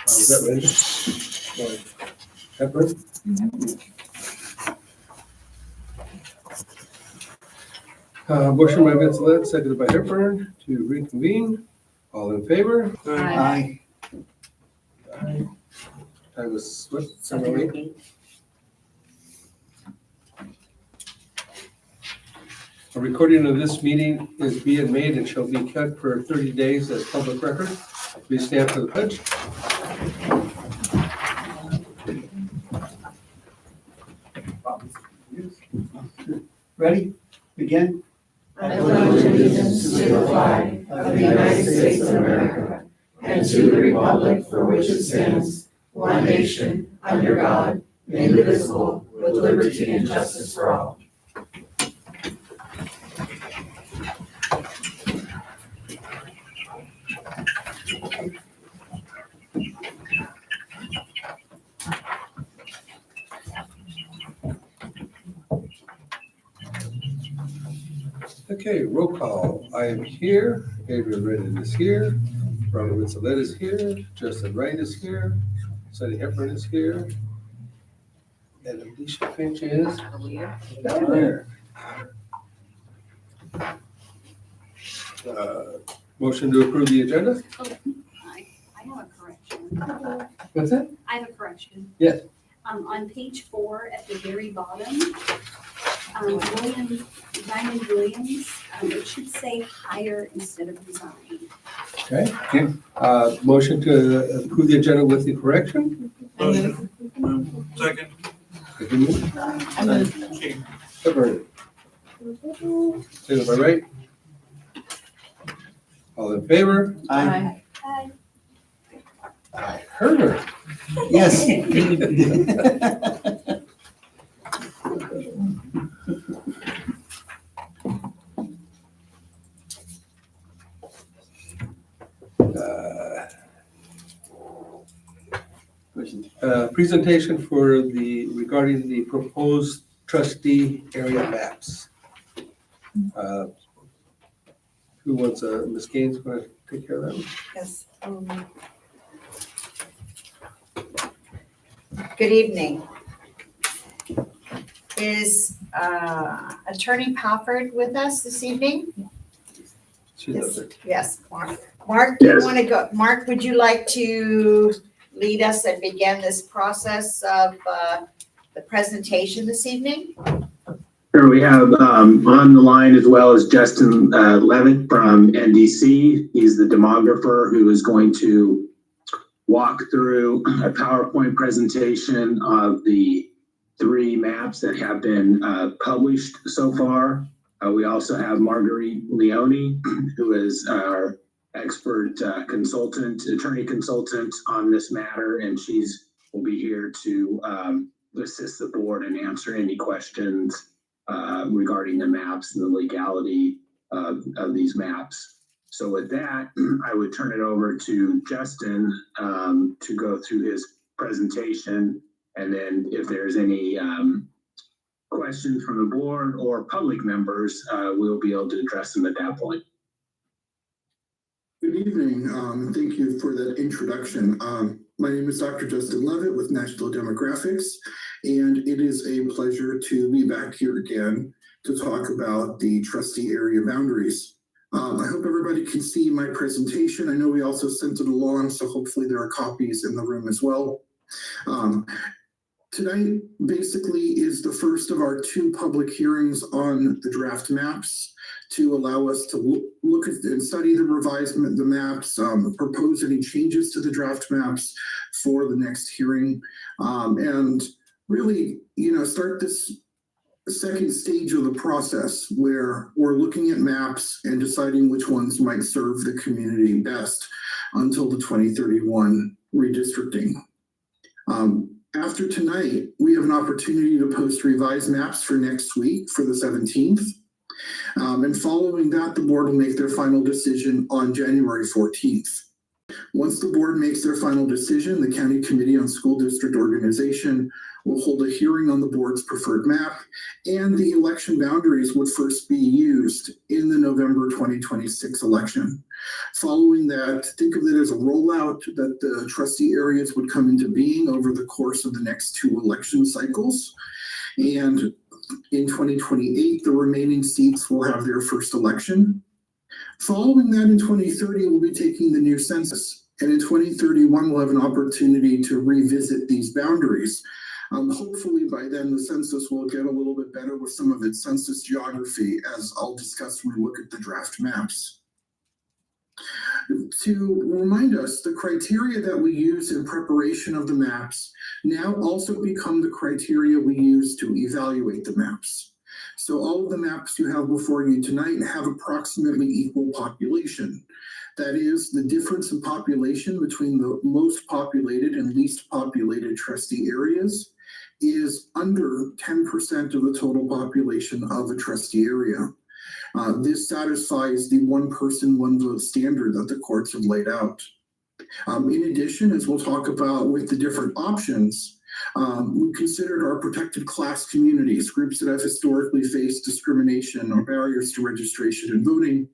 Is that ready? Hepburn? Motion by Vince, seconded by Hepburn to reconvene. All in favor? Aye. Aye. Time is what? 7:08? A recording of this meeting is being made and shall be kept for 30 days as public record. Please stand for the pledge. Ready? Begin. I pledge allegiance to the flag of the United States of America and to the republic for which it stands, one nation, under God, indivisible, with liberty and justice for all. Okay, roll call. I am here. Adrian Redden is here. Robert Wincelette is here. Justin Wright is here. Sonny Hepburn is here. And Alicia Finch is down there. Motion to approve the agenda? I have a correction. What's that? I have a correction. Yes. On page 4 at the very bottom, Diamond Williams, it should say hire instead of resign. Okay. Motion to approve the agenda with the correction? Second. Hepburn. Second by Wright. All in favor? Aye. I heard her. Yes. Presentation for regarding the proposed trustee area maps. Who wants, Ms. Gaines, want to take care of that? Yes. Good evening. Is Attorney Pafford with us this evening? She does it. Yes, Mark. Mark, do you want to go? Mark, would you like to lead us and begin this process of the presentation this evening? Sure, we have on the line as well as Justin Levitt from NDC. He's the demographer who is going to walk through a PowerPoint presentation of the 3 maps that have been published so far. We also have Marguerite Leone, who is our expert attorney consultant on this matter, and will be here to assist the board and answer any questions regarding the maps and the legality of these maps. So with that, I would turn it over to Justin to go through his presentation, and then if there's any questions from the board or public members, we'll be able to address them at that point. Good evening. Thank you for that introduction. My name is Dr. Justin Levitt with National Demographics, and it is a pleasure to be back here again to talk about the trustee area boundaries. I hope everybody can see my presentation. I know we also sent it along, so hopefully there are copies in the room as well. Tonight basically is the first of our 2 public hearings on the draft maps to allow us to look at and study the maps, propose any changes to the draft maps for the next hearing, and really, start this second stage of the process where we're looking at maps and deciding which ones might serve the community best until the 2031 redistricting. After tonight, we have an opportunity to post revised maps for next week for the 17th. And following that, the board will make their final decision on January 14th. Once the board makes their final decision, the County Committee on School District Organization will hold a hearing on the board's preferred map, and the election boundaries would first be used in the November 2026 election. Following that, think of it as a rollout that the trustee areas would come into being over the course of the next 2 election cycles. And in 2028, the remaining seats will have their first election. Following that, in 2030, we'll be taking the new census. And in 2031, we'll have an opportunity to revisit these boundaries. Hopefully by then the census will get a little bit better with some of its census geography, as I'll discuss when we look at the draft maps. To remind us, the criteria that we use in preparation of the maps now also become the criteria we use to evaluate the maps. So all of the maps you have before you tonight have approximately equal population. That is, the difference in population between the most populated and least populated trustee areas is under 10% of the total population of a trustee area. This satisfies the 1 person, 1 vote standard that the courts have laid out. In addition, as we'll talk about with the different options, we considered our protected class communities, groups that have historically faced discrimination or barriers to registration and voting.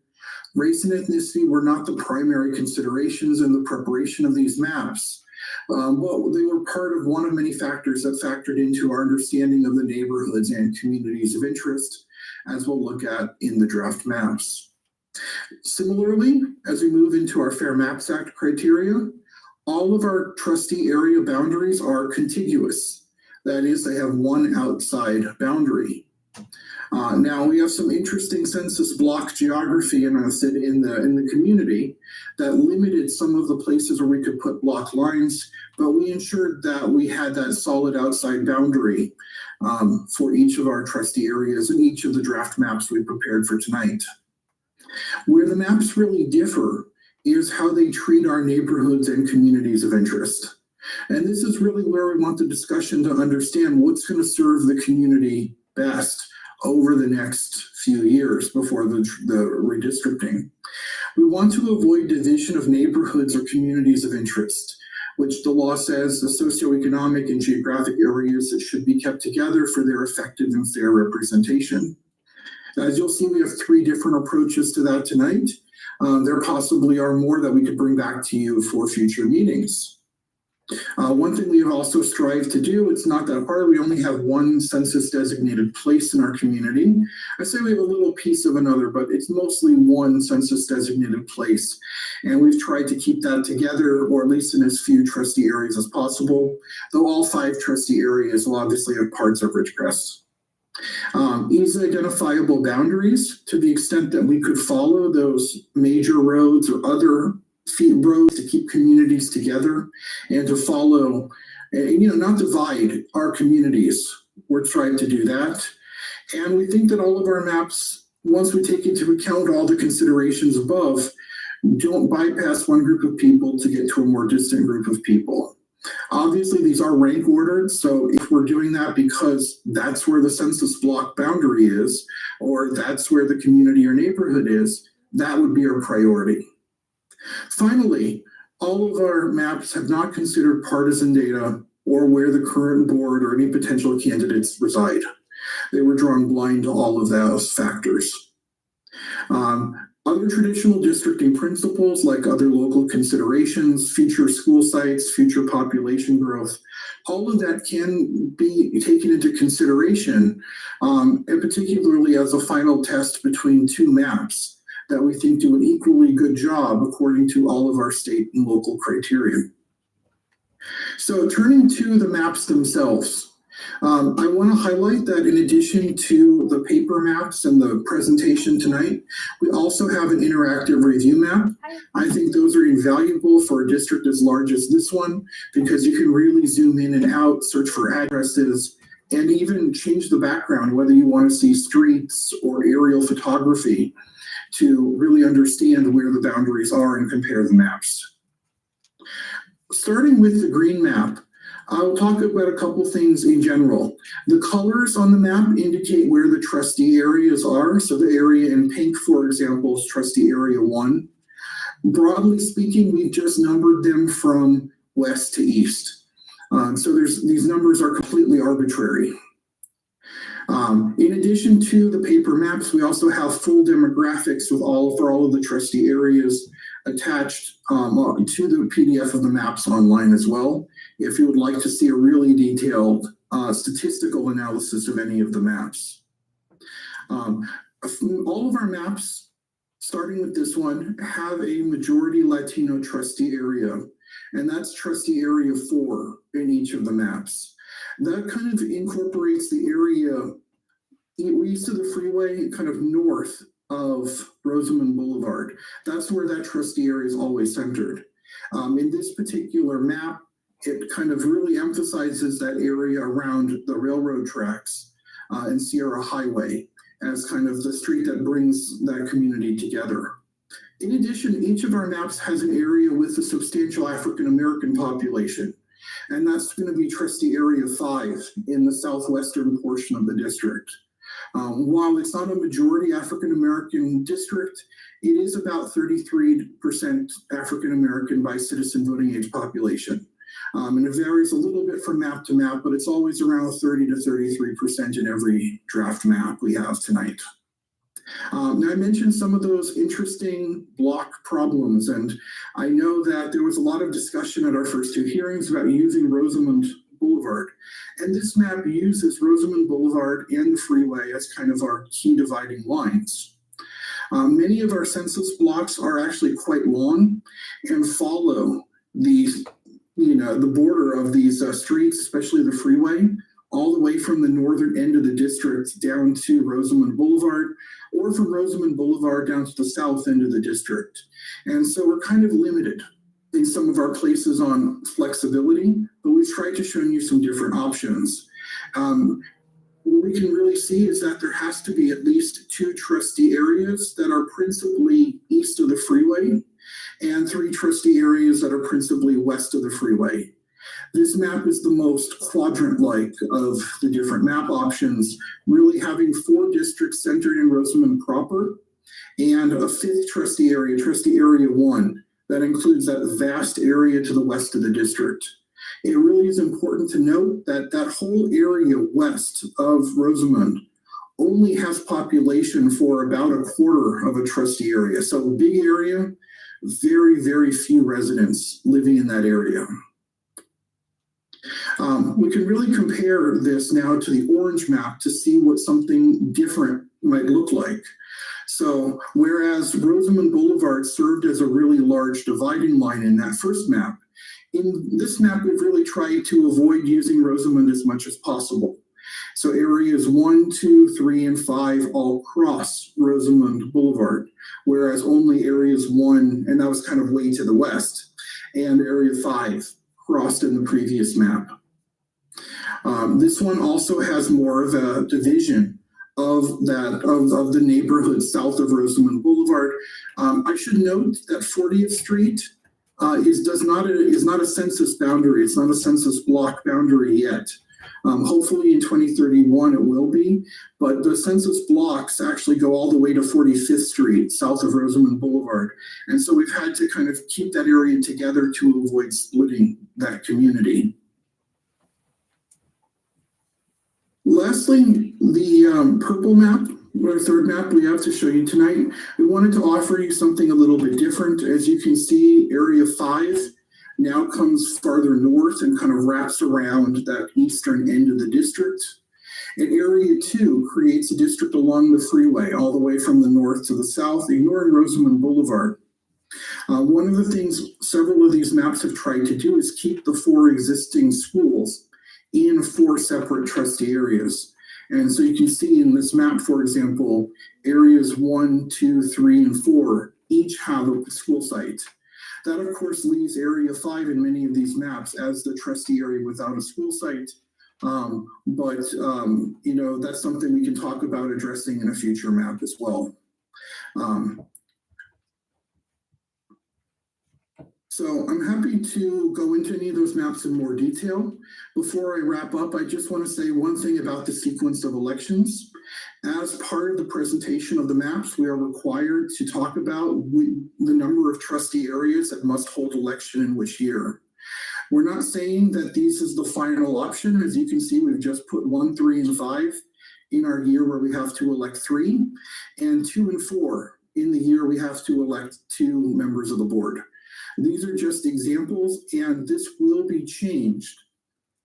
Race and ethnicity were not the primary considerations in the preparation of these maps. Well, they were part of one of many factors that factored into our understanding of the neighborhoods and communities of interest, as we'll look at in the draft maps. Similarly, as we move into our Fair Maps Act criteria, all of our trustee area boundaries are contiguous. That is, they have 1 outside boundary. Now we have some interesting census block geography in the community that limited some of the places where we could put block lines, but we ensured that we had that solid outside boundary for each of our trustee areas and each of the draft maps we prepared for tonight. Where the maps really differ is how they treat our neighborhoods and communities of interest. And this is really where we want the discussion to understand what's going to serve the community best over the next few years before the redistricting. We want to avoid division of neighborhoods or communities of interest, which the law says the socioeconomic and geographic areas that should be kept together for their effective and fair representation. As you'll see, we have 3 different approaches to that tonight. There possibly are more that we could bring back to you for future meetings. One thing we have also strived to do, it's not that hard, we only have 1 census designated place in our community. I say we have a little piece of another, but it's mostly 1 census designated place. And we've tried to keep that together, or at least in as few trustee areas as possible, though all 5 trustee areas will obviously have parts of Ridgecrest. Easily identifiable boundaries to the extent that we could follow those major roads or other roads to keep communities together and to follow, not divide our communities. We're trying to do that. And we think that all of our maps, once we take into account all the considerations above, don't bypass one group of people to get to a more distant group of people. Obviously, these are rank ordered, so if we're doing that because that's where the census block boundary is, or that's where the community or neighborhood is, that would be our priority. Finally, all of our maps have not considered partisan data or where the current board or any potential candidates reside. They were drawn blind to all of those factors. Other traditional districting principles, like other local considerations, future school sites, future population growth, all of that can be taken into consideration, and particularly as a final test between 2 maps that we think do an equally good job according to all of our state and local criteria. So turning to the maps themselves, I want to highlight that in addition to the paper maps and the presentation tonight, we also have an interactive review map. I think those are invaluable for a district as large as this one, because you can really zoom in and out, search for addresses, and even change the background, whether you want to see streets or aerial photography, to really understand where the boundaries are and compare the maps. Starting with the green map, I'll talk about a couple things in general. The colors on the map indicate where the trustee areas are. So the area in pink, for example, is trustee area 1. Broadly speaking, we've just numbered them from west to east. So these numbers are completely arbitrary. In addition to the paper maps, we also have full demographics for all of the trustee areas attached to the PDF of the maps online as well, if you would like to see a really detailed statistical analysis of any of the maps. All of our maps, starting with this one, have a majority Latino trustee area, and that's trustee area 4 in each of the maps. That kind of incorporates the area east of the freeway, kind of north of Rosamond Boulevard. That's where that trustee area is always centered. In this particular map, it kind of really emphasizes that area around the railroad tracks and Sierra Highway as kind of the street that brings that community together. In addition, each of our maps has an area with a substantial African-American population, and that's going to be trustee area 5 in the southwestern portion of the district. While it's not a majority African-American district, it is about 33% African-American by citizen voting age population. And it varies a little bit from map to map, but it's always around 30 to 33% in every draft map we have tonight. Now, I mentioned some of those interesting block problems, and I know that there was a lot of discussion at our first 2 hearings about using Rosamond Boulevard. And this map uses Rosamond Boulevard and the freeway as kind of our key dividing lines. Many of our census blocks are actually quite long and follow the border of these streets, especially the freeway, all the way from the northern end of the district down to Rosamond Boulevard, or from Rosamond Boulevard down to the south end of the district. And so we're kind of limited in some of our places on flexibility, but we've tried to show you some different options. What we can really see is that there has to be at least 2 trustee areas that are principally east of the freeway and 3 trustee areas that are principally west of the freeway. This map is the most quadrant-like of the different map options, really having 4 districts centered in Rosamond proper and a 5th trustee area 1, that includes that vast area to the west of the district. It really is important to note that that whole area west of Rosamond only has population for about a quarter of a trustee area. So big area, very, very few residents living in that area. We can really compare this now to the orange map to see what something different might look like. So whereas Rosamond Boulevard served as a really large dividing line in that first map, in this map we've really tried to avoid using Rosamond as much as possible. So areas 1, 2, 3, and 5 all cross Rosamond Boulevard, whereas only areas 1, and that was kind of way to the west, and area 5 crossed in the previous map. This one also has more of a division of the neighborhood south of Rosamond Boulevard. I should note that 40th Street is not a census boundary. It's not a census block boundary yet. Hopefully in 2031 it will be, but the census blocks actually go all the way to 45th Street south of Rosamond Boulevard. And so we've had to kind of keep that area together to avoid splitting that community. Lastly, the purple map, our 3rd map we have to show you tonight, we wanted to offer you something a little bit different. As you can see, area 5 now comes farther north and kind of wraps around that eastern end of the district. And area 2 creates a district along the freeway, all the way from the north to the south, ignoring Rosamond Boulevard. One of the things several of these maps have tried to do is keep the 4 existing schools in 4 separate trustee areas. And so you can see in this map, for example, areas 1, 2, 3, and 4 each have a school site. That, of course, leaves area 5 in many of these maps as the trustee area without a school site. But that's something we can talk about addressing in a future map as well. So I'm happy to go into any of those maps in more detail. Before I wrap up, I just want to say one thing about the sequence of elections. As part of the presentation of the maps, we are required to talk about the number of trustee areas that must hold election in which year. We're not saying that this is the final option. As you can see, we've just put 1, 3, and 5 in our year where we have to elect 3, and 2 and 4 in the year we have to elect 2 members of the board. These are just examples, and this will be changed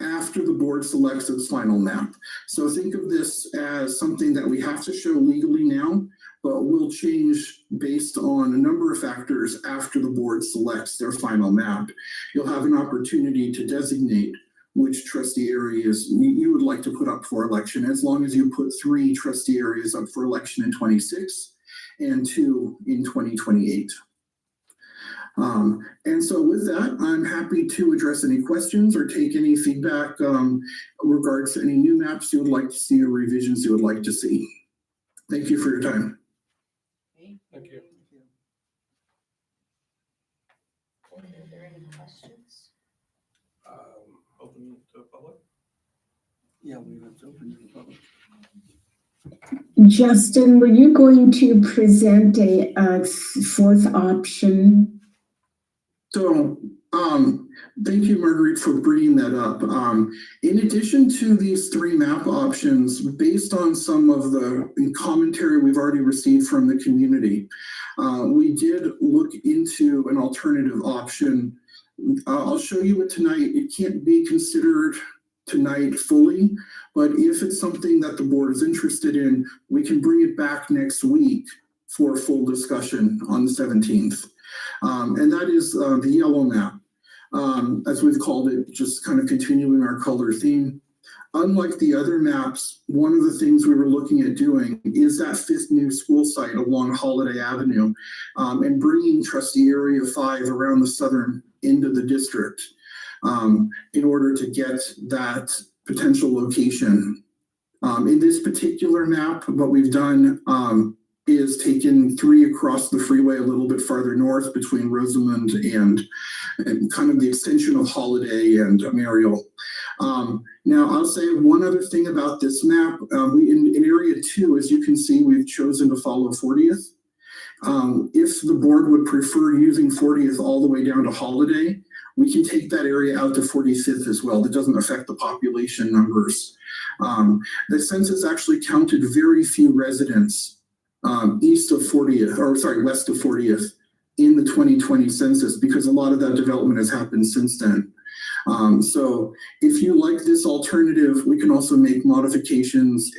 after the board selects its final map. So think of this as something that we have to show legally now, but will change based on a number of factors after the board selects their final map. You'll have an opportunity to designate which trustee areas you would like to put up for election, as long as you put 3 trustee areas up for election in 26 and 2 in 2028. And so with that, I'm happy to address any questions or take any feedback regards to any new maps you would like to see or revisions you would like to see. Thank you for your time. Thank you. Are there any questions? Open to the public. Yeah, we have to open to the public. Justin, were you going to present a 4th option? So, thank you, Marguerite, for bringing that up. In addition to these 3 map options, based on some of the commentary we've already received from the community, we did look into an alternative option. I'll show you it tonight. It can't be considered tonight fully, but if it's something that the board is interested in, we can bring it back next week for a full discussion on the 17th. And that is the yellow map, as we've called it, just kind of continuing our color theme. Unlike the other maps, one of the things we were looking at doing is that 5th new school site along Holiday Avenue, and bringing trustee area 5 around the southern end of the district in order to get that potential location. In this particular map, what we've done is taken 3 across the freeway a little bit farther north between Rosamond and kind of the extension of Holiday and Mariel. Now, I'll say one other thing about this map. In area 2, as you can see, we've chosen to follow 40th. If the board would prefer using 40th all the way down to Holiday, we can take that area out to 45th as well. That doesn't affect the population numbers. The census actually counted very few residents west of 40th in the 2020 census, because a lot of that development has happened since then. So if you like this alternative, we can also make modifications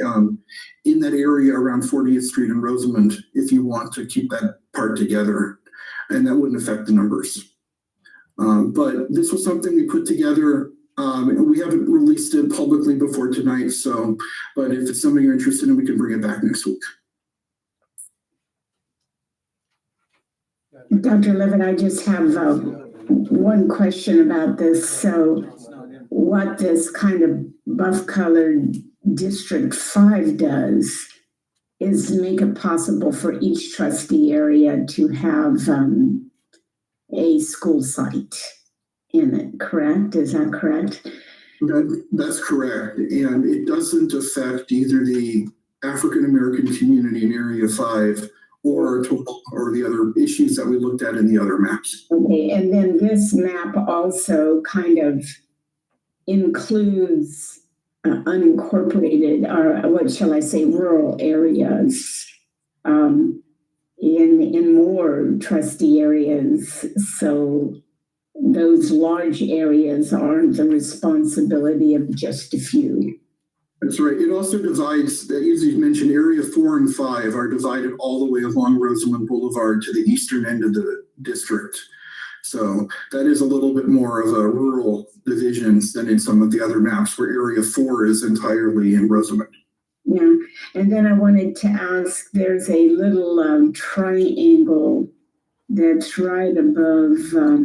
in that area around 40th Street and Rosamond if you want to keep that part together, and that wouldn't affect the numbers. But this was something we put together. We haven't released it publicly before tonight, but if it's something you're interested in, we can bring it back next week. Dr. Levitt, I just have one question about this. So what this kind of buff-colored District 5 does is make it possible for each trustee area to have a school site in it, correct? Is that correct? That's correct. And it doesn't affect either the African American community in Area 5 or the other issues that we looked at in the other maps. Okay, and then this map also kind of includes unincorporated, or what shall I say, rural areas in more trustee areas. So those large areas aren't the responsibility of just a few. That's right. It also divides, as you mentioned, Area 4 and 5 are divided all the way along Rosamond Boulevard to the eastern end of the district. So that is a little bit more of a rural divisions than in some of the other maps where Area 4 is entirely in Rosamond. Yeah, and then I wanted to ask, there's a little triangle that's right above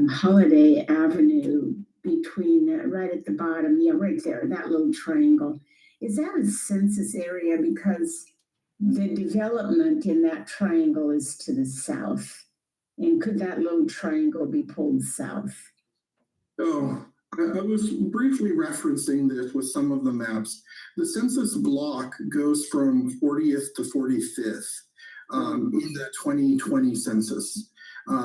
Holiday Avenue between, right at the bottom, yeah, right there, that little triangle. Is that a census area? Because the development in that triangle is to the south. And could that little triangle be pulled south? So I was briefly referencing this with some of the maps. The census block goes from 40th to 45th in the 2020 census.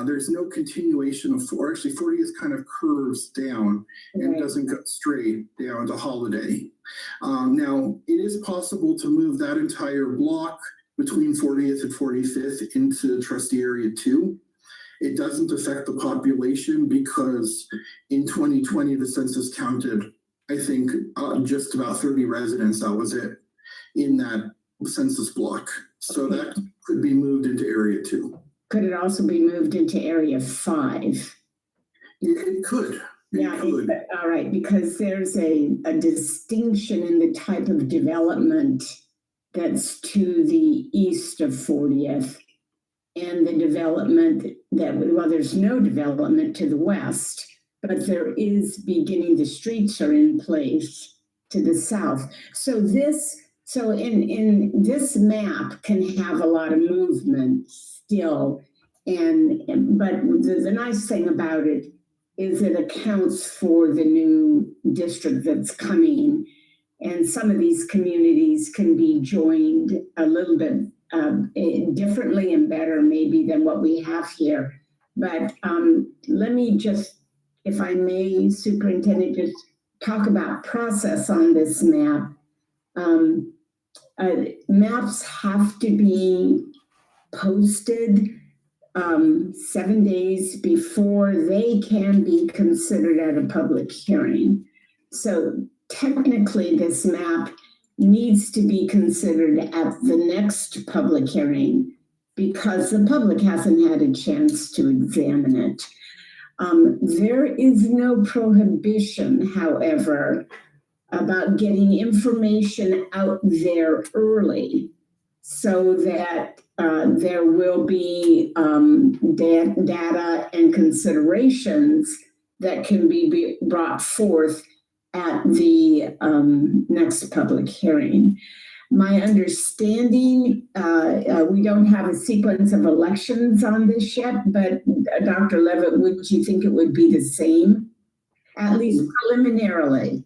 There's no continuation of actually 40th kind of curves down and doesn't go straight down to Holiday. Now, it is possible to move that entire block between 40th and 45th into trustee area 2. It doesn't affect the population because in 2020, the census counted, I think, just about 30 residents. That was it in that census block. So that could be moved into area 2. Could it also be moved into area 5? It could. Yeah, could. All right, because there's a distinction in the type of development that's to the east of 40th and the development that, well, there's no development to the west, but there is beginning, the streets are in place to the south. So in this map can have a lot of movement still. But the nice thing about it is it accounts for the new district that's coming. And some of these communities can be joined a little bit differently and better maybe than what we have here. But let me just, if I may, Superintendent, just talk about process on this map. Maps have to be posted 7 days before they can be considered at a public hearing. So technically this map needs to be considered at the next public hearing because the public hasn't had a chance to examine it. There is no prohibition, however, about getting information out there early so that there will be data and considerations that can be brought forth at the next public hearing. My understanding, we don't have a sequence of elections on this yet, but Dr. Levitt, would you think it would be the same, at least preliminarily?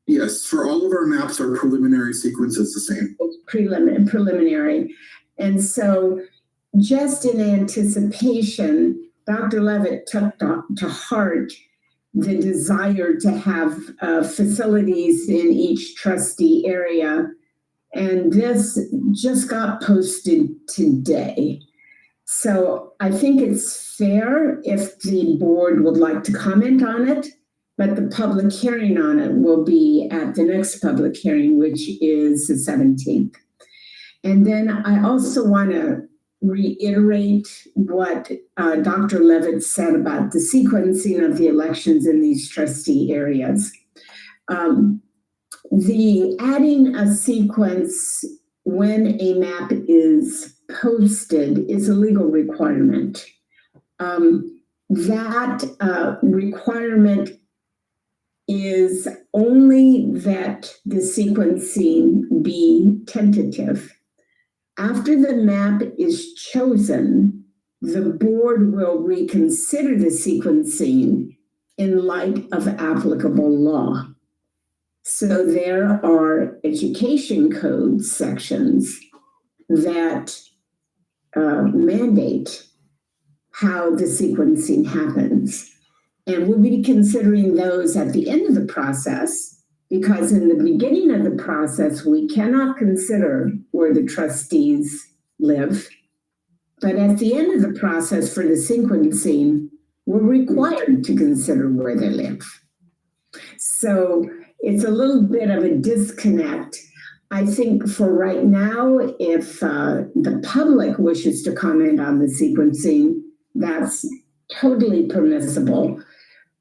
Yes, for all of our maps, our preliminary sequence is the same. Preliminary. And so just in anticipation, Dr. Levitt took to heart the desire to have facilities in each trustee area. And this just got posted today. So I think it's fair if the board would like to comment on it, but the public hearing on it will be at the next public hearing, which is the 17th. And then I also want to reiterate what Dr. Levitt said about the sequencing of the elections in these trustee areas. The adding a sequence when a map is posted is a legal requirement. That requirement is only that the sequencing be tentative. After the map is chosen, the board will reconsider the sequencing in light of applicable law. So there are education code sections that mandate how the sequencing happens. And we'll be considering those at the end of the process, because in the beginning of the process, we cannot consider where the trustees live. But at the end of the process for the sequencing, we're required to consider where they live. So it's a little bit of a disconnect. I think for right now, if the public wishes to comment on the sequencing, that's totally permissible.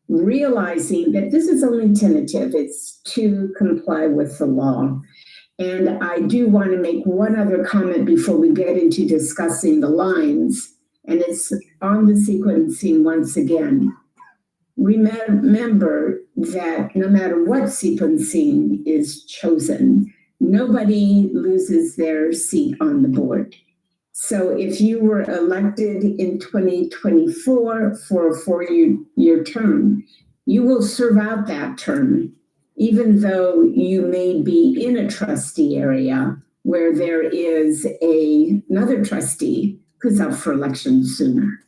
Realizing that this is only tentative, it's to comply with the law. And I do want to make one other comment before we get into discussing the lines, and it's on the sequencing once again. Remember that no matter what sequencing is chosen, nobody loses their seat on the board. So if you were elected in 2024 for a 4-year term, you will serve out that term, even though you may be in a trustee area where there is another trustee who's up for election sooner.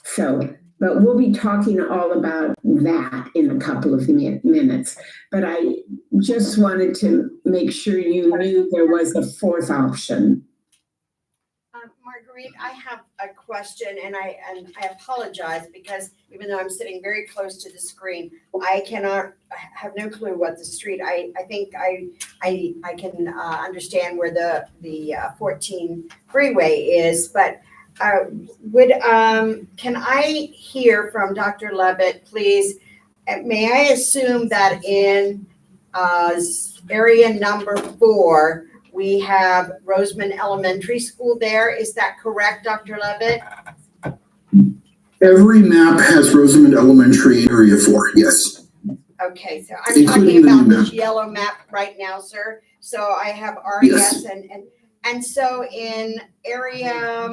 So, but we'll be talking all about that in a couple of minutes. But I just wanted to make sure you knew there was a fourth option. Marguerite, I have a question, and I apologize because even though I'm sitting very close to the screen, I have no clue what the street. I think I can understand where the 14 freeway is, but can I hear from Dr. Levitt, please? May I assume that in area number 4, we have Roseman Elementary School there. Is that correct, Dr. Levitt? Every map has Rosamond Elementary in area 4, yes. Okay, so I'm Including talking the about new this map. yellow map right now, sir. So I have RES Yes. and so in area,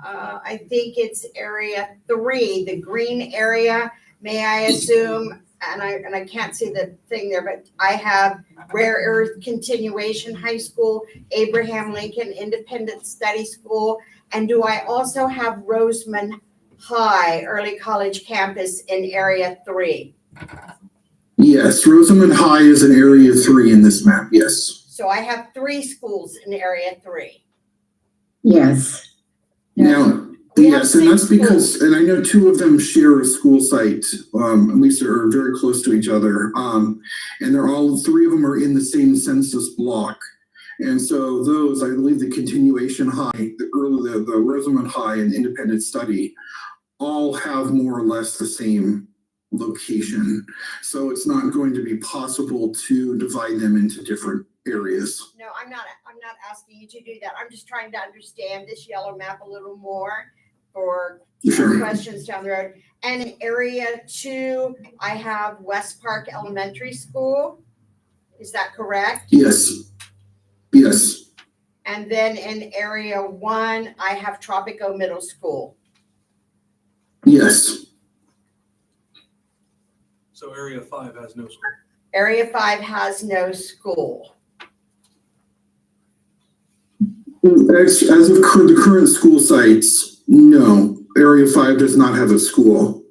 I think it's area 3, the green area, may I assume, and I can't see the thing there, but I have Rare Earth Continuation High School, Abraham Lincoln Independent Study School, and do I also have Roseman High Early College Campus in area 3? Yes, Rosamond High is in area 3 in this map, yes. So I have 3 schools in area 3. Yes. Now, We have yes, and that's 6 because, schools. and I know 2 of them share a school site, at least they're very close to each other. And they're all, 3 of them are in the same census block. And so those, I believe the continuation high, the Rosamond High and Independent Study all have more or less the same location. So it's not going to be possible to divide them into different areas. No, I'm not asking you to do that. I'm just trying to understand this yellow map a little more for Sure. questions down the road. And in area 2, I have West Park Elementary School. Is that correct? Yes. Yes. And then in area 1, I have Tropico Middle School. Yes. So area 5 has no school. Area 5 has no school. As of the current school sites, no. Area 5 does not have a school.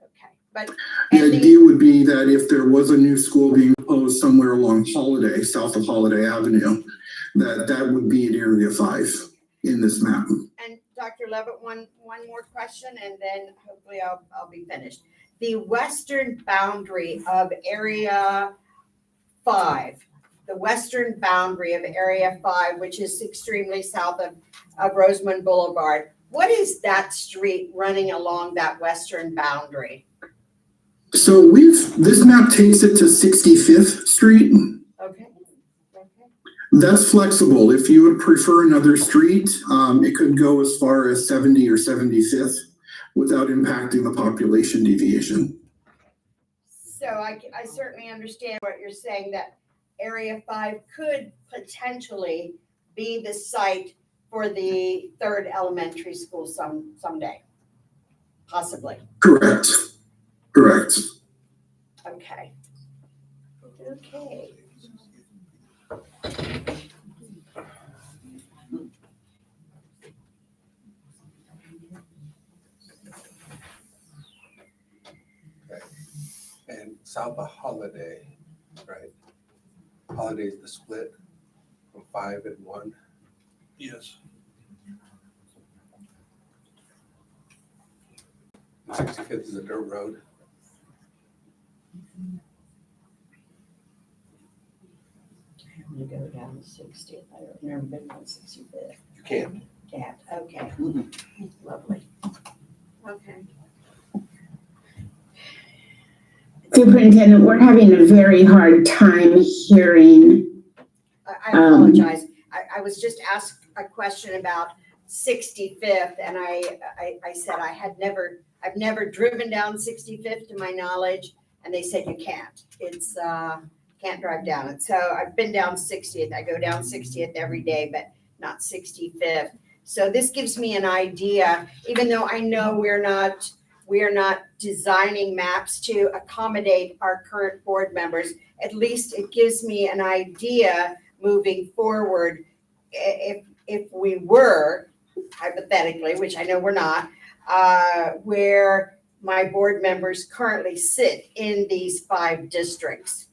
Okay, but The idea would be that if there was a new school being proposed somewhere along Holiday, south of Holiday Avenue, that would be in area 5 in this map. And Dr. Levitt, one more question, and then hopefully I'll be finished. The western boundary of area 5, the western boundary of area 5, which is extremely south of Roseman Boulevard, what is that street running along that western boundary? So this map takes it to 65th Street. Okay. That's flexible. If you would prefer another street, it could go as far as 70 or 75th without impacting the population deviation. So I certainly understand what you're saying, that area 5 could potentially be the site for the 3rd elementary school someday, possibly. Correct. Correct. Okay. Okay. And south of Holiday, right? Holiday's the split from 5 and 1. Yes. 65th is a dirt road. I'm gonna go down to 60th. I've never been on 65th. You can't. Yeah, okay. Lovely. Okay. Superintendent, we're having a very hard time hearing. I apologize. I was just asked a question about 65th, and I said I've never driven down 65th to my knowledge, and they said you can't. It's can't drive down it. So I've been down 60th. I go down 60th every day, but not 65th. So this gives me an idea, even though I know we're we are not designing maps to accommodate our current board members. At least it gives me an idea moving forward. If we were, hypothetically, which I know we're not, where my board members currently sit in these 5 districts.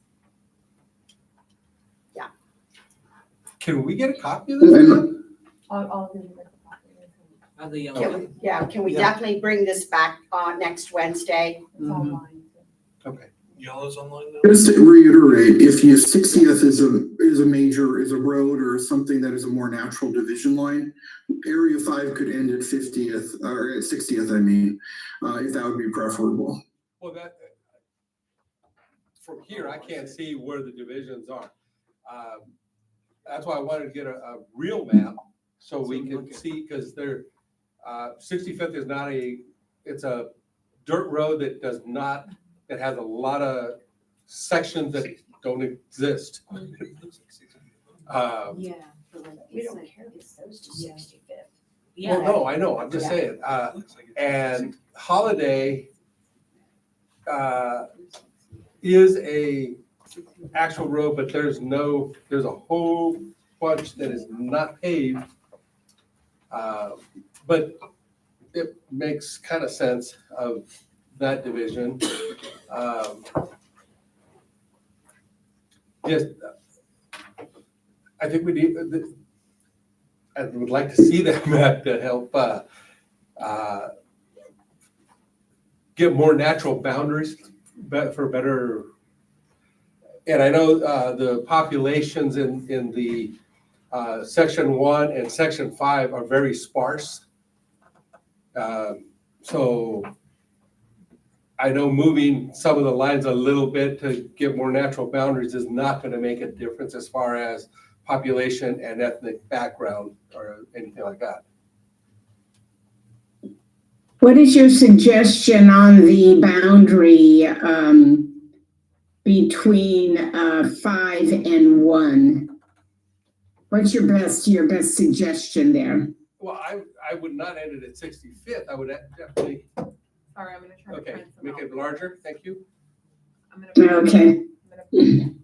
Can we get a copy of this? ma'am? I'll give you the copy. Are the Can we Yeah. definitely bring this back on next Wednesday? It's online. Okay. yellow's online now? Just to reiterate, if your 60th is a road or something that is a more natural division line, Area 5 could end at 50th, or at 60th, I mean, if that would be preferable. Well, from here, I can't see where the divisions are. That's why I wanted to get a real map so we can see, because 65th is not it's a dirt road that has a lot of sections that don't exist. Yeah. We don't care if it goes to 65th. Well, no, I know, I'm just saying, and Holiday is a actual road, but there's a whole bunch that is not paved. But it makes kind of sense of that division. Just, I think I would like to see that map to help get more natural boundaries for better. And I know the populations in the section 1 and section 5 are very sparse. So I know moving some of the lines a little bit to get more natural boundaries is not going to make a difference as far as population and ethnic background or anything like that. What is your suggestion on the boundary between 5 and 1? What's your best suggestion there? Well, I would not end it at 65th. I would definitely, Sorry, I'm gonna try to okay, print them make out. it larger. Thank you. I'm gonna print them out. Okay. I'm gonna print them.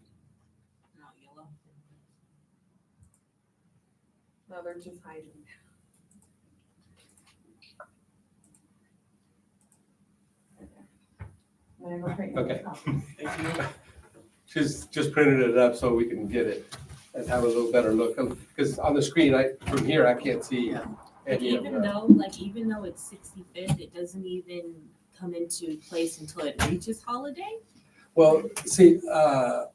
Not yellow. No, they're just hiding. I'm gonna go print you Okay. a copy. Thank you. She's just printed it up so we can get it and have a little better look. Because on the screen, from here, I can't see any of Even that. though it's 65th, it doesn't even come into place until it reaches Holiday. Well, see, I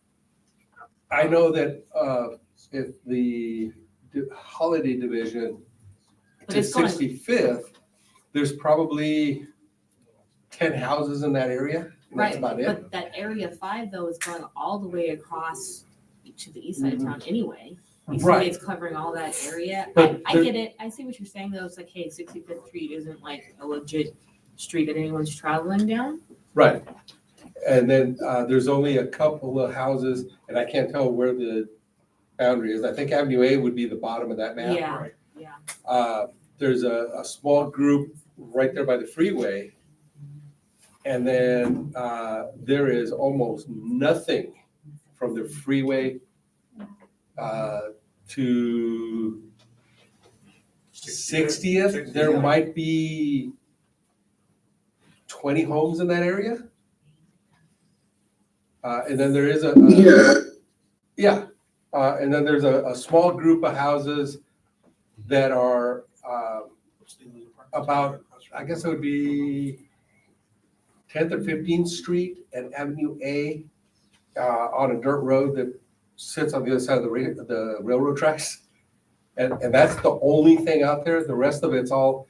know that if the Holiday Division But to it's going- 65th, there's probably 10 houses in that area. And that's Right, about it. but that area 5 though is going all the way across to the east side of town anyway. You see, Right. it's covering all that area. But I there- get it. I see what you're saying though. It's like, hey, 65th Street isn't like a legit street that anyone's traveling down. Right. And then there's only a couple of houses, and I can't tell where the boundary is. I think Avenue A would be the bottom of that map. Yeah, yeah. There's a small group right there by the freeway. And then there is almost nothing from the freeway to 60th. There might be 20 homes in that area. And then there is and then there's a small group of houses that are about, I guess it would be 10th or 15th Street and Avenue A on a dirt road that sits on the other side of the railroad tracks. And that's the only thing out there. The rest of it's all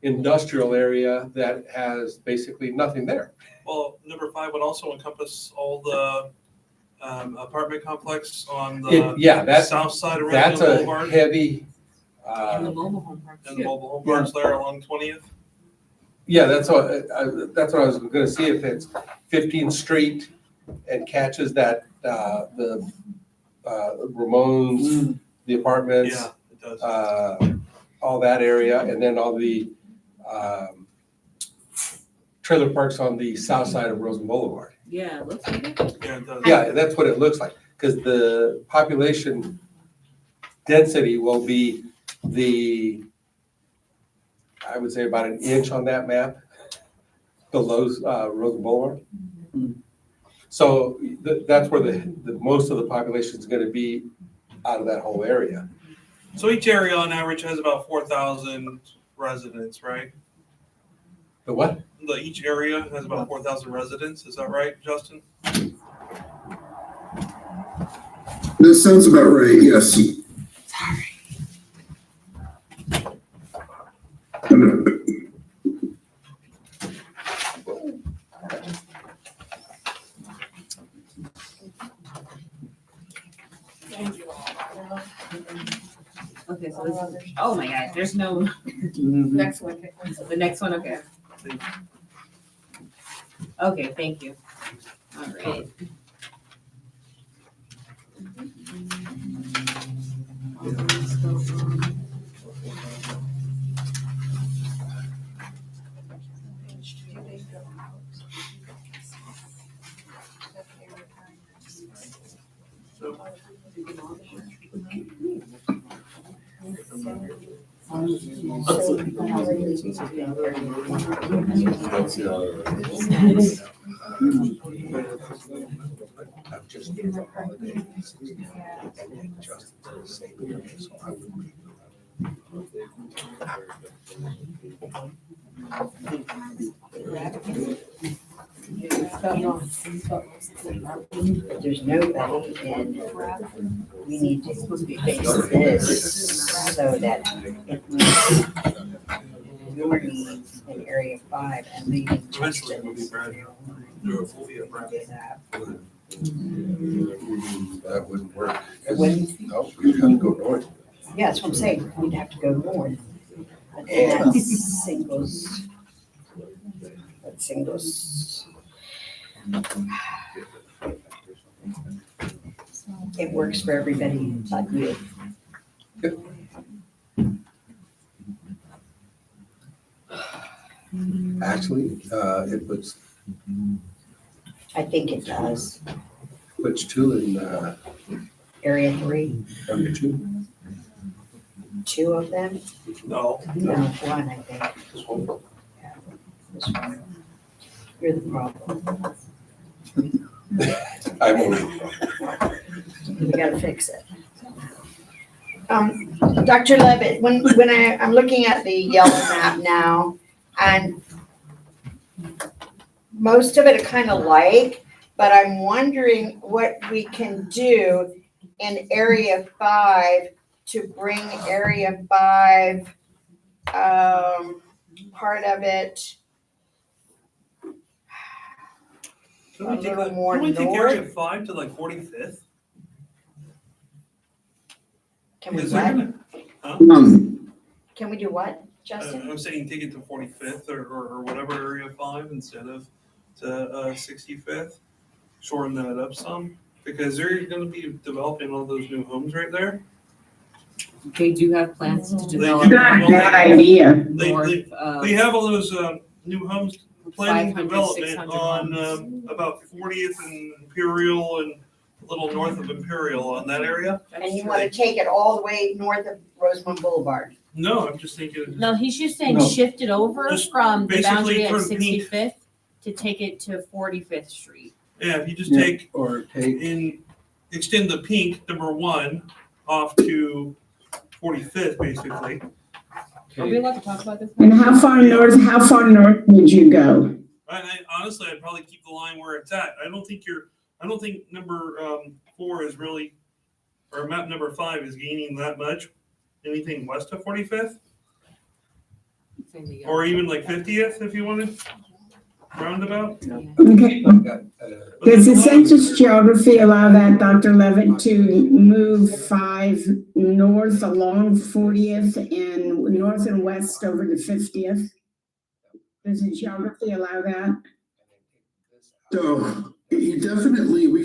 industrial area that has basically nothing there. Well, number 5 would also encompass all the apartment complex on the south side of That's Redfield a Boulevard. heavy, And the mobile home park And the too. mobile home parks there along 20th. yeah, that's what I was gonna see, if it's 15th Street and catches that, the Ramones, the apartments, Yeah, it does. all that area, and then all the trailer parks on the south side of Rosen Boulevard. Yeah, it looks like it. Yeah, it does. Yeah, that's what it looks like, because the population density will be I would say about an inch on that map below Rosen Boulevard. So that's where the most of the population is going to be out of that whole area. So each area on average has about 4,000 residents, right? The what? Each area has about 4,000 residents. Is that right, Justin? That sounds about right, yes. Okay, so this is, oh my God, there's no, Next one. the next one, okay. Okay, thank you. All right. I'm just getting a holiday. And Justin did the same thing, so I would. There's nobody, and we need to fix this so that if your needs in Area 5 and leaving Eventually, we'll be Justin's. Brad. We'll be at Brad. That wouldn't work. Wouldn't? No, we have to go north. Yeah, that's what I'm saying, we'd have to go north. But then that's singles. It works for everybody but you. Actually, it I think it does. puts two in Area 3, area 2. 2 of them? No. No, 1, I think. This one. This one. You're the problem. I'm over. We gotta fix it. Dr. Levitt, when I'm looking at the Yelp map now, and most of it are kind of like, but I'm wondering what we can do in Area 5 to bring Area 5, part of it Can a we take, little more can we take Area north. 5 to like 45th? Can we Is there what? gonna- Can we do what, Justin? I'm saying take it to 45th or whatever Area 5 instead of to 65th. Shorten that up some, because they're gonna be developing all those new homes right there. They do have plans to They develop. do. Not a bad idea. North of. They have all those new homes planning 500, development 600 on homes. about 40th and Imperial and a little north of Imperial on that area. And you wanna take it all the way north of Rosemont Boulevard? No, I'm just thinking. No, he's just saying No. shift it over Just from the basically boundary at turn pink. 65th to take it to 45th Street. Yeah, if you just Yeah. take Or take, extend the pink number 1 off to 45th, basically. Are we allowed to talk about this? And how far north would you go? Honestly, I'd probably keep the line where it's at. I don't think number 4 is really, or map number 5 is gaining that much. Anything west of 45th, or even like 50th if you wanted, roundabout. Okay. Does the census geography allow that, Dr. Levitt, to move 5 north along 40th and north and west over to 50th? Does the geography allow that? So we could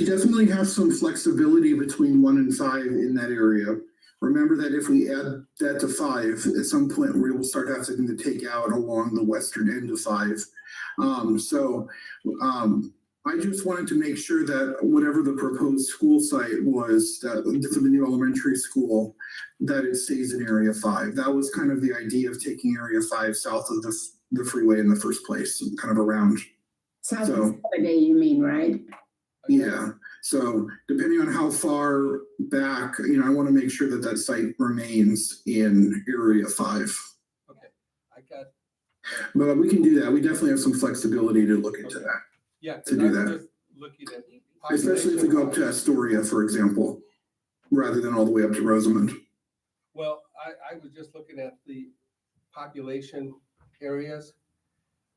definitely have some flexibility between 1 and 5 in that area. Remember that if we add that to 5, at some point we will start having to take out along the western end of 5. So I just wanted to make sure that whatever the proposed school site was, that for the new elementary school, that it stays in Area 5. That was kind of the idea of taking Area 5 south of the freeway in the first place, kind of around. South So- of Holiday, you mean, right? Yeah, so depending on how far back, I want to make sure that that site remains in Area 5. Okay, I got, But we can do that. We definitely have some flexibility to look into that, yeah. To do I'm that. just looking at. especially if we go up to Astoria, for example, rather than all the way up to Rosamond. Well, I was just looking at the population areas.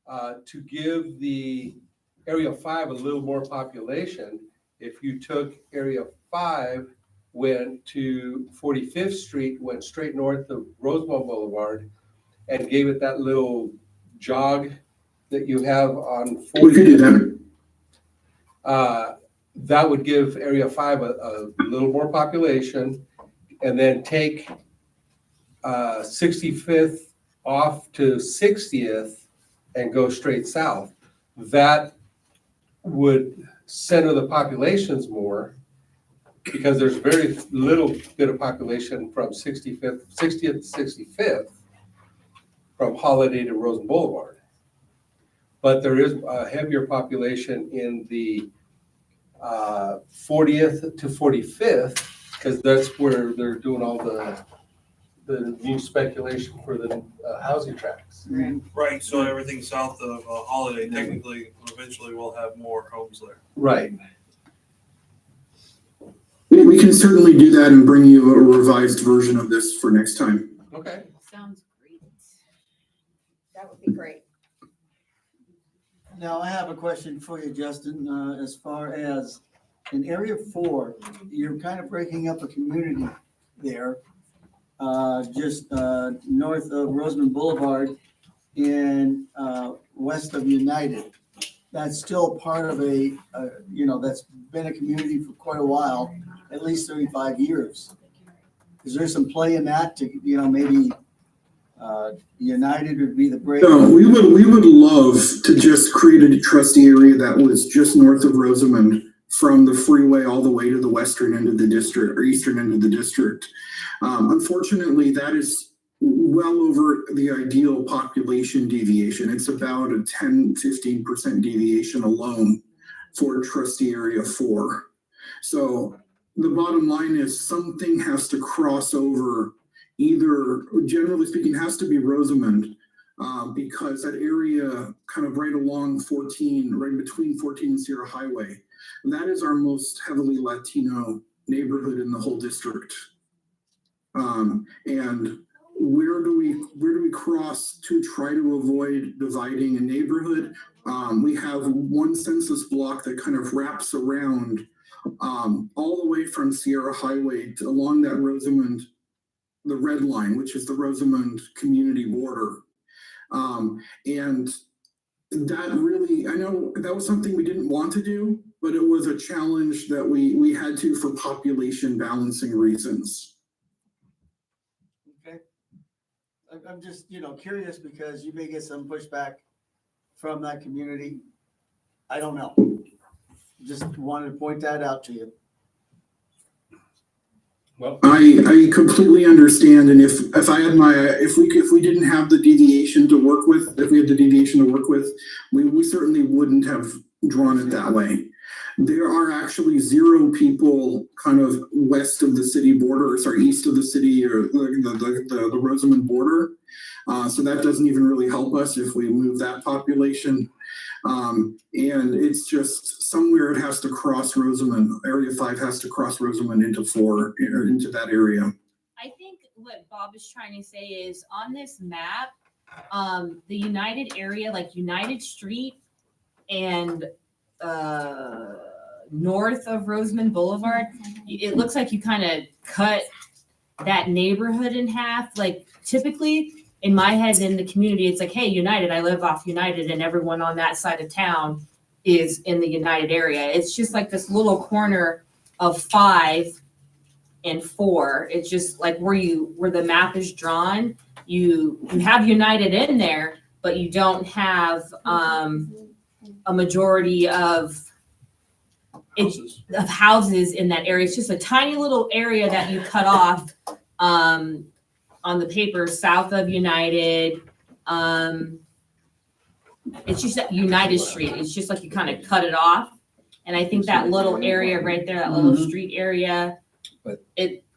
To give the Area 5 a little more population, if you took Area 5, went to 45th Street, went straight north of Roosevelt Boulevard, and gave it that little jog that you have on 40th. We could do that. That would give Area 5 a little more population, and then take 65th off to 60th and go straight south. That would center the populations more, because there's very little bit of population from 60th to 65th, from Holiday to Rosen Boulevard. But there is a heavier population in the 40th to 45th, because that's where they're doing all the new speculation for the housing tracts. Right, so everything south of Holiday technically eventually will have more homes there. Right. We can certainly do that and bring you a revised version of this for next time. Okay. Sounds great. That would be great. Now, I have a question for you, Justin, as far as in Area 4, you're kind of breaking up a community there, just north of Rosamond Boulevard and west of United. That's still part of that's been a community for quite a while, at least 35 years. Is there some play in that to, maybe United would be the break? No, we would love to just create a trustee area that was just north of Rosamond, from the freeway all the way to the western end of the district or eastern end of the district. Unfortunately, that is well over the ideal population deviation. It's about a 10-15% deviation alone for trustee area 4. So the bottom line is something has to cross over, either, generally speaking, has to be Rosamond, because that area kind of right along 14, right between 14 and Sierra Highway, that is our most heavily Latino neighborhood in the whole district. And where do we cross to try to avoid dividing a neighborhood? We have one census block that kind of wraps around all the way from Sierra Highway to along that Rosamond, the red line, which is the Rosamond community border. And that really, I know that was something we didn't want to do, but it was a challenge that we had to for population balancing reasons. Okay. I'm just, curious because you may get some pushback from that community. I don't know. Just wanted to point that out to you. Well, I completely understand, and if we didn't have the deviation to work with, we certainly wouldn't have drawn it that way. There are actually 0 people kind of west of the city border, east of the city, or the Rosamond border. So that doesn't even really help us if we move that population. And it's just somewhere it has to cross Rosamond. Area 5 has to cross Rosamond into 4, into that area. I think what Bob is trying to say is on this map, the United area, like United Street and north of Rosamond Boulevard, it looks like you kind of cut that neighborhood in half. Like typically in my head, in the community, it's like, hey, United, I live off United, and everyone on that side of town is in the United area. It's just like this little corner of 5 and 4. It's just like where the map is drawn, you have United in there, but you don't have, a majority of Houses. houses in that area. It's just a tiny little area that you cut off, on the paper south of United. It's just that United Street. It's just like you kind of cut it off. And I think that little area right there, that little street area,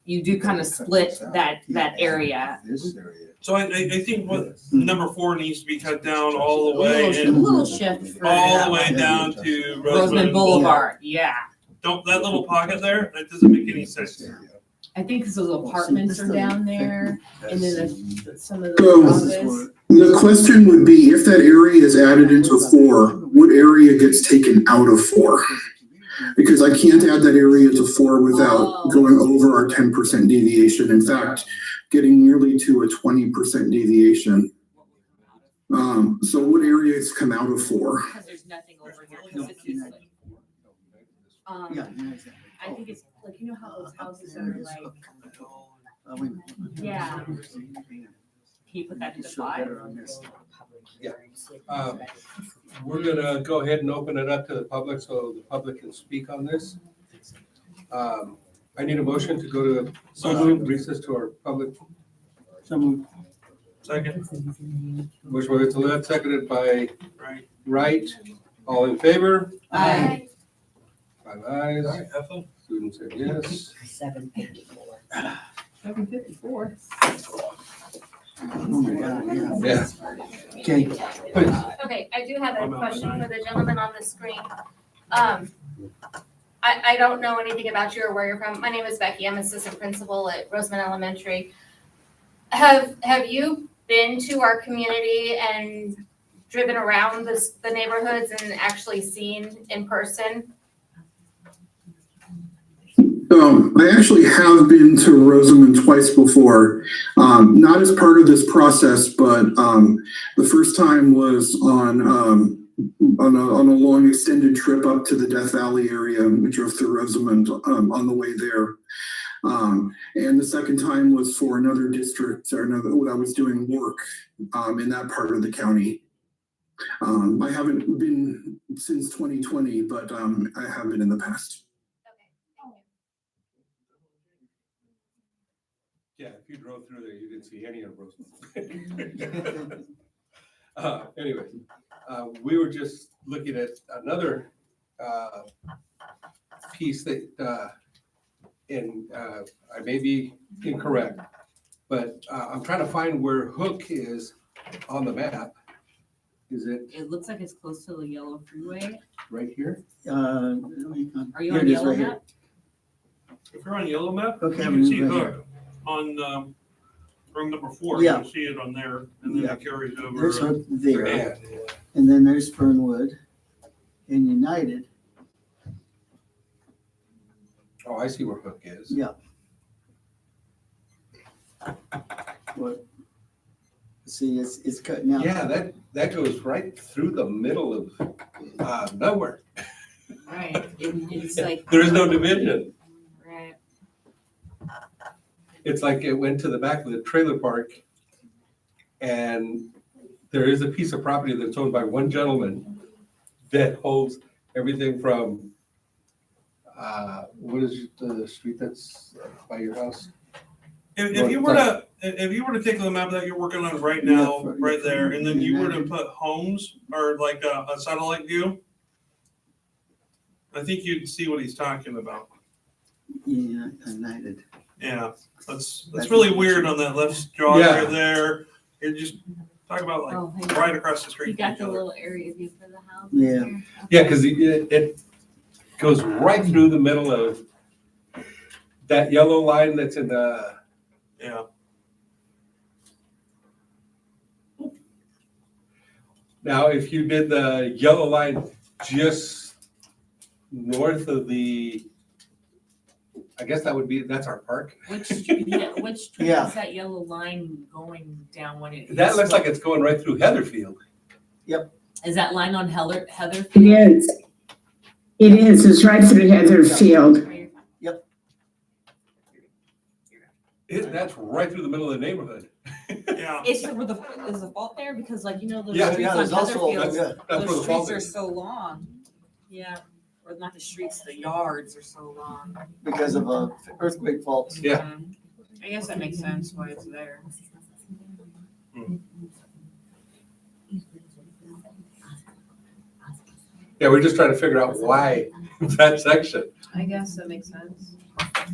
you do kind of split that area. This area. So I think what number 4 needs to be cut down all the A way little shift for all the way down to Roseman Boulevard. Yeah. Don't, that little pocket there, that doesn't make any sense. I think because those apartments are down there, and then some of So- those houses. The question would be, if that area is added into 4, what area gets taken out of 4? Because I can't add that area to 4 without going over our 10% deviation. In fact, getting nearly to a 20% deviation. So what areas come out of 4? Because there's nothing over here. 'Cause it's just like, Yeah, exactly. I think it's like, you know how those houses are like, Wait a minute. yeah. Can you put that into Show 5? better on this. We're gonna go ahead and open it up to the public so the public can speak on this. I need a motion to go to recess to our public. So moved. Second, Motion by Vitale, seconded by right? Wright. All in favor? Aye. 5 ayes. Ethel? Susan said yes. 754. 754. Oh my God, yeah. Yeah. Okay, Please. Okay, I do have a question for the gentleman on the screen. I don't know anything about you or where you're from. My name is Becky. I'm assistant principal at Roseman Elementary. Have you been to our community and driven around the neighborhoods and actually seen in person? I actually have been to Rosamond twice before, not as part of this process, but the first time was on a long extended trip up to the Death Valley area. We drove through Rosamond on the way there. And the second time was for another district, or another, when I was doing work in that part of the county. I haven't been since 2020, but I have been in the past. Yeah, if you drove through there, you didn't see any of Roseman. Anyway, we were just looking at another piece that, and I may be incorrect, but I'm trying to find where Hook is on the map. Is it It looks like it's close to the yellow freeway. right here? Are you Here on it is, yellow right here. map? If you're on yellow map, you Okay, can see right here. Hook on room number 4. Yeah. You can see it on there, and then Yeah. it carries over. There's Hook there, Yeah. and then there's Fernwood and United. Oh, I see where Hook is. Yeah. What? See, it's cutting out. Yeah, that goes right through the middle of nowhere. Right. It's like. There is no division. Right. It's like it went to the back of the trailer park, and there is a piece of property that's owned by one gentleman that holds everything from, what is the street that's by your house? If you were to take the map that you're working on right now, right there, and then you were to put homes or like a satellite view, I think you'd see what he's talking about. Yeah, United. Yeah, that's really weird on that left jog Yeah. right there. It just talk about like Oh, hey. right across the street. You from got each the other. little area view for the house. Yeah. there? Yeah, because it goes right through the middle of that yellow line that's in the, Yeah. now, if you did the yellow line just north of the, I guess that's our park. Which street Yeah. is that yellow line going down when it? That looks like it's going right through Heatherfield. Is that line on Heatherfield? It is. It is. It's right through Heatherfield. That's right through the middle of the neighborhood. Yeah. Is the fault there? Because like, those Yeah, streets on there's also, Heatherfield, yeah, That's where those the fault streets are is. so long. Yeah, or not the streets, the yards are so long. because of earthquake faults. Yeah. Mhm. I guess that makes sense why it's there. Yeah, we're just trying to figure out why that section. I guess that makes sense.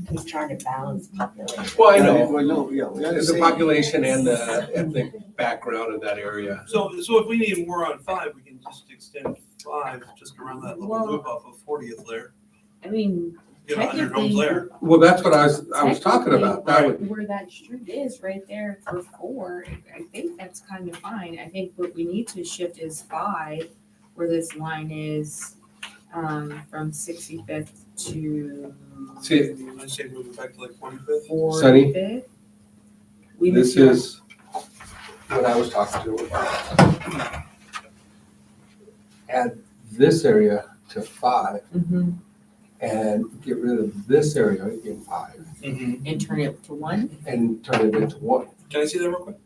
He's trying to balance population. Well, I know, Well, no, yeah, we the understand. population and the ethnic background of that area. So if we need more on 5, we can just extend 5 just around that little Well- loop off of 40th there. I mean, Get 100 homes there. Well, that's what I was talking about. That would, where that street is, right there for 4, I think that's kind of fine. I think what we need to shift is 5, where this line is, from 65th to see, I say move it back to like 25th. 45th. Sonny, We this missed is what I was talking to about. Add this area to 5 Mhm. and get rid of this area in 5 Mm-hmm. And turn it to 1. and turn it into 1. Can I see that real quick?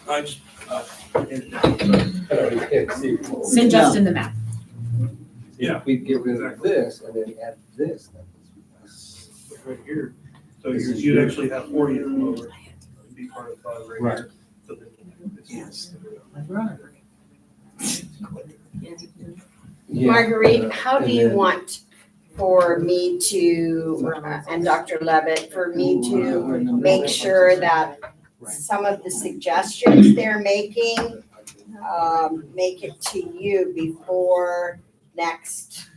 I just, You can't see. Send Justin the map. Yeah. If we get rid of this and then add this, that was right here. So This is you'd your- actually have 40th over, be part of 5 right Right. here. So then- Yes. Yeah. Marguerite, how do And you then- want for me to, and Dr. Levitt, for me to make sure that some of the suggestions they're making, make it to you before next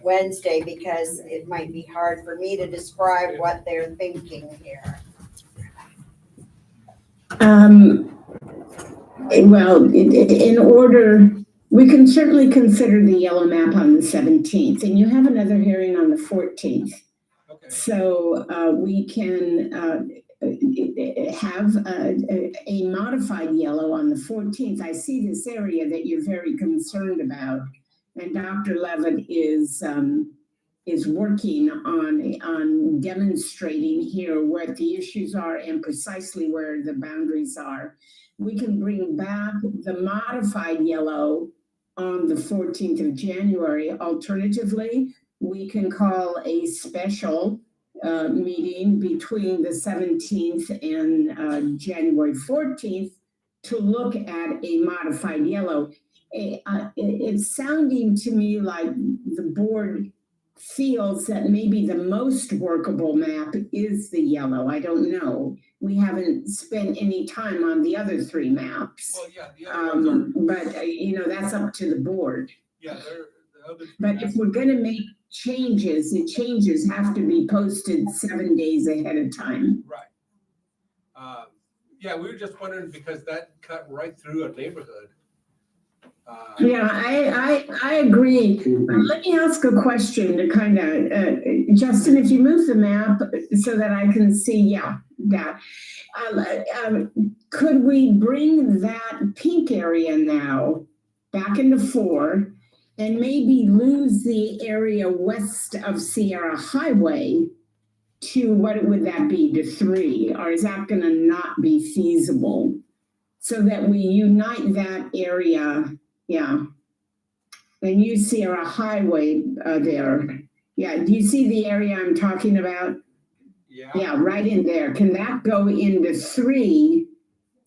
Wednesday, because it might be hard for me to describe what they're thinking here. Well, in order, we can certainly consider the yellow map on the 17th, and you have another hearing on the 14th. Okay. So we can have a modified yellow on the 14th. I see this area that you're very concerned about, and Dr. Levitt is working on demonstrating here what the issues are and precisely where the boundaries are. We can bring back the modified yellow on the 14th of January. Alternatively, we can call a special meeting between the 17th and January 14th to look at a modified yellow. It's sounding to me like the board feels that maybe the most workable map is the yellow. I don't know. We haven't spent any time on the other 3 maps. Well, yeah, the other ones are, But that's up to the board. yeah, they're, the other. But if we're gonna make changes, the changes have to be posted 7 days ahead of time. Right. Yeah, we were just wondering because that cut right through a neighborhood. Yeah, I agree. Let me ask a question to kind of, Justin, if you move the map so that I can see, that. Could we bring that pink area now back into 4 and maybe lose the area west of Sierra Highway to, what would that be, to 3? Or is that gonna not be feasible? So that we unite that area, and use Sierra Highway there. Yeah, do you see the area I'm talking about? Yeah, right in there. Can that go into 3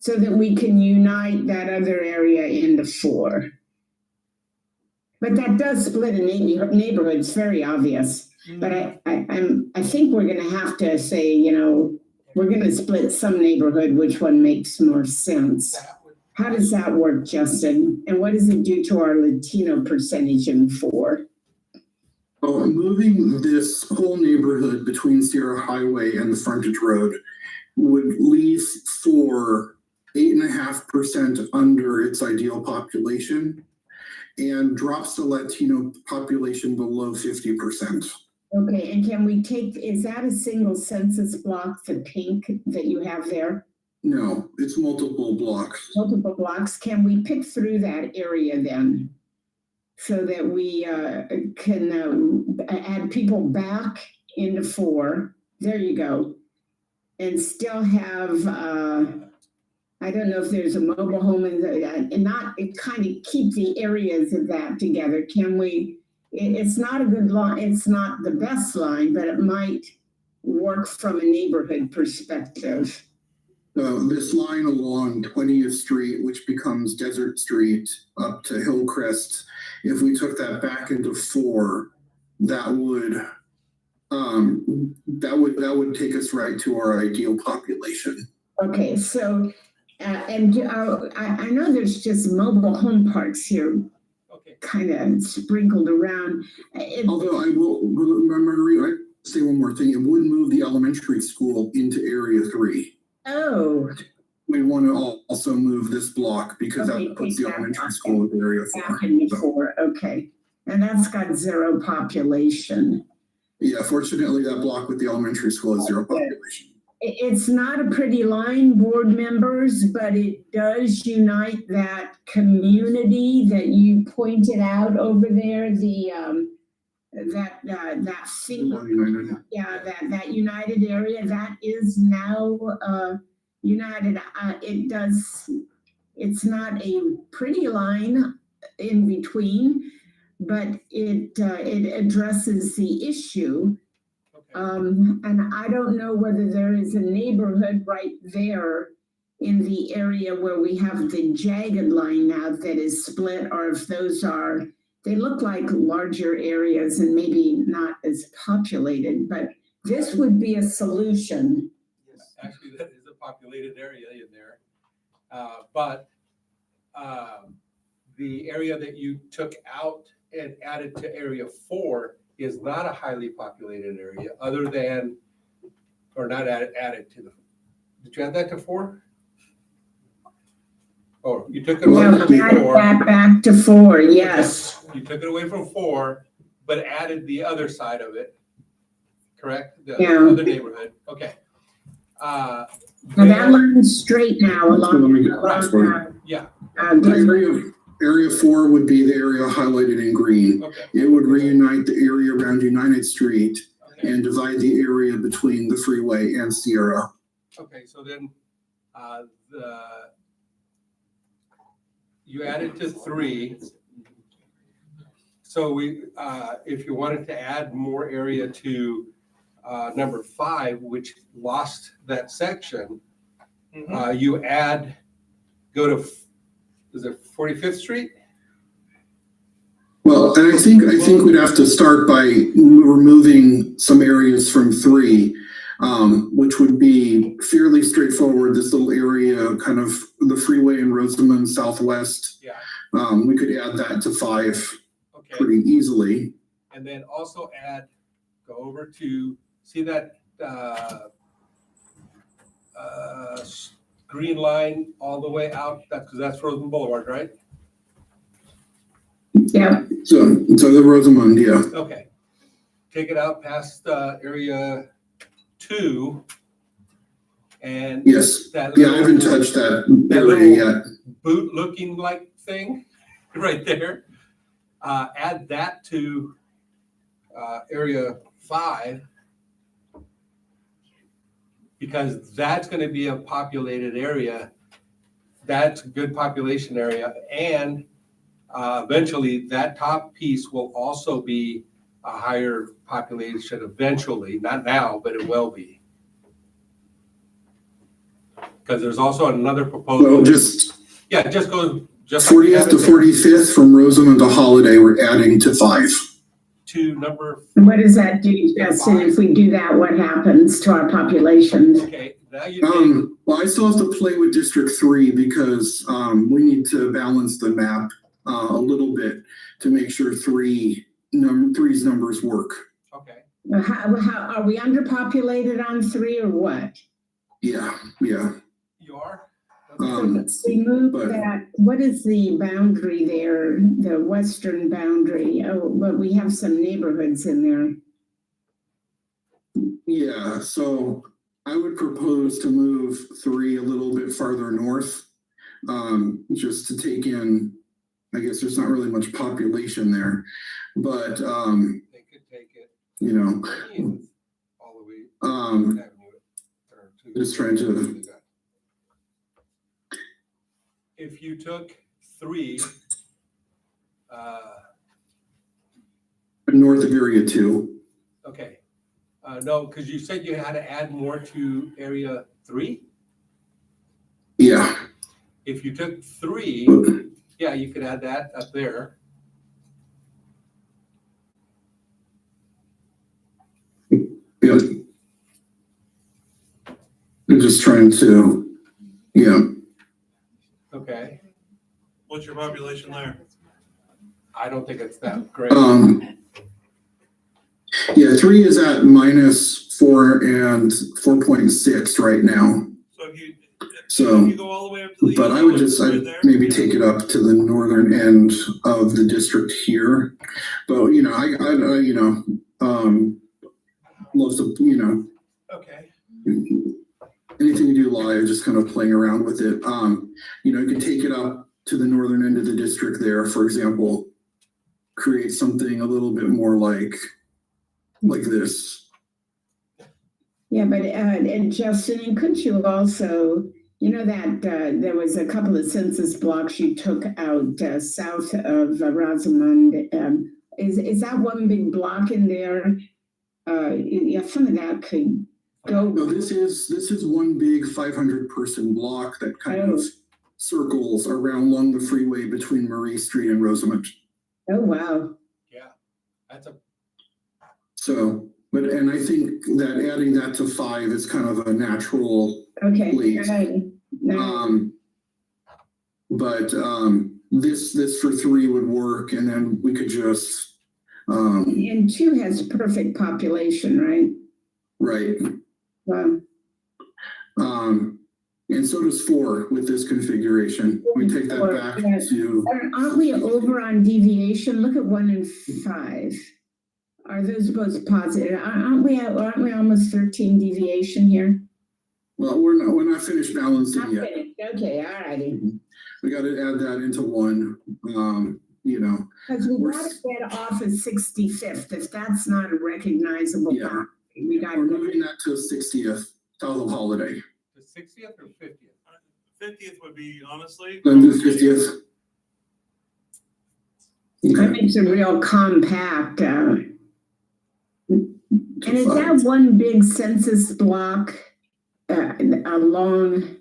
so that we can unite that other area into 4? But that does split a neighborhood, it's very obvious. But I think we're gonna have to say, we're gonna split some neighborhood, which one makes more sense. How does that work, Justin? And what does it do to our Latino percentage in 4? Moving this whole neighborhood between Sierra Highway and the frontage road would leave 4 8.5% under its ideal population and drops the Latino population below 50%. Okay, and can we is that a single census block, the pink that you have there? No, it's multiple blocks. Multiple blocks, can we pick through that area then? So that we can add people back into 4, there you go. and still have, I don't know if there's a mobile home and not kind of keep the areas of that together. Can we, it's not a good line, it's not the best line, but it might work from a neighborhood perspective. This line along 20th Street, which becomes Desert Street up to Hillcrest, if we took that back into 4, that would take us right to our ideal population. Okay, so, I know there's just mobile home parks here, kind of sprinkled around. Although I will, Marguerite, I say one more thing. It would move the elementary school into Area 3. Oh. We want to also move this block because Okay, that puts the take that elementary block school in Area 4. Back in before, okay. And that's got 0 population. Yeah, fortunately, that block with the elementary school is 0 population. It's not a pretty line, board members, but it does unite that community that you pointed out over there, that thing. Yeah, that united area, that is now united. It's not a pretty line in between, but it addresses the issue. And I don't know whether there is a neighborhood right there in the area where we have the jagged line now that is split, or if those are, they look like larger areas and maybe not as populated, but this would be a solution. Yes, actually, that is a populated area in there. But the area that you took out and added to Area 4 is not a highly populated area other than, or not added to the, did you add that to 4? Oh, you took it away from 4. Back to 4, yes. You took it away from 4, but added the other side of it, correct? The other neighborhood, okay. Now that line's straight now along. Yeah. Area 4 would be the area highlighted in green. Okay. It would reunite the area around United Street and divide the area between the freeway and Sierra. Okay, so then you added to 3. So we, if you wanted to add more area to number 5, which lost that section, you go to, is it 45th Street? Well, and I think we'd have to start by removing some areas from 3, which would be fairly straightforward. This little area, kind of the freeway in Rosamond Southwest. Yeah. We could add that to 5 pretty easily. And then also go over to, see that green line all the way out, that's Rosamond Boulevard, right? Yeah. So the Rosamond, yeah. Okay. Take it out past Area 2. And yes. I haven't touched that area yet. Boot looking like thing right there. Add that to Area 5. Because that's going to be a populated area. That's a good population area. And eventually that top piece will also be a higher population eventually, not now, but it will be. Because there's also another proposal. Well, just go. 40th to 45th from Rosamond to Holiday, we're adding to 5. To number. What does that do, Justin? If we do that, what happens to our populations? Okay, now you well, I still have to play with District 3 because we need to balance the map a little bit to make sure 3's numbers work. Okay. How are we underpopulated on 3 or what? Yeah. You are? We moved that, what is the boundary there, the western boundary? Oh, but we have some neighborhoods in there. Yeah, so I would propose to move 3 a little bit farther north, just to take in, I guess there's not really much population there, but, they could take it. you know, All the way. Just trying to, If you took 3, north of area 2. okay. No, because you said you had to add more to area 3? Yeah. If you took 3, yeah, you could add that up there. Yeah. I'm just trying to, yeah. Okay. What's your population there? I don't think it's that great. Yeah, 3 is at -4 and 4.6 right now. So if you, So, if you go all the way up to the. but I would just, I'd maybe take it up to the northern end of the district here. But, you know, I love to, you know, Okay. anything you do live, just kind of playing around with it. You know, you can take it up to the northern end of the district there, for example, create something a little bit more like this. Yeah, but, and Justin, and couldn't you also, you know that, there was a couple of census blocks you took out, south of Rosamond. Is that one big block in there? Yeah, some of that could go. No, this is one big 500-person block that kind of circles around along the freeway between Marie Street and Rosamond. Oh, wow. Yeah, that's a. So, and I think that adding that to 5 is kind of a natural. Okay. Lead. No. But this for 3 would work, and then we could just. And 2 has perfect population, right? Right. Wow. And so does 4 with this configuration. We take that back to. Aren't we over on deviation? Look at 1 and 5. Are those both positive? Aren't we almost 13 deviation here? Well, we're not finished balancing yet. Okay, all righty. We got to add that into 1. You know. Because we got to get off of 65th. If that's not a recognizable, Yeah. we got to We're move moving that to 60th, south of Holiday. The 60th or 50th? 50th would be honestly. Then do 50th. That makes it real compact. And is that one big census block along?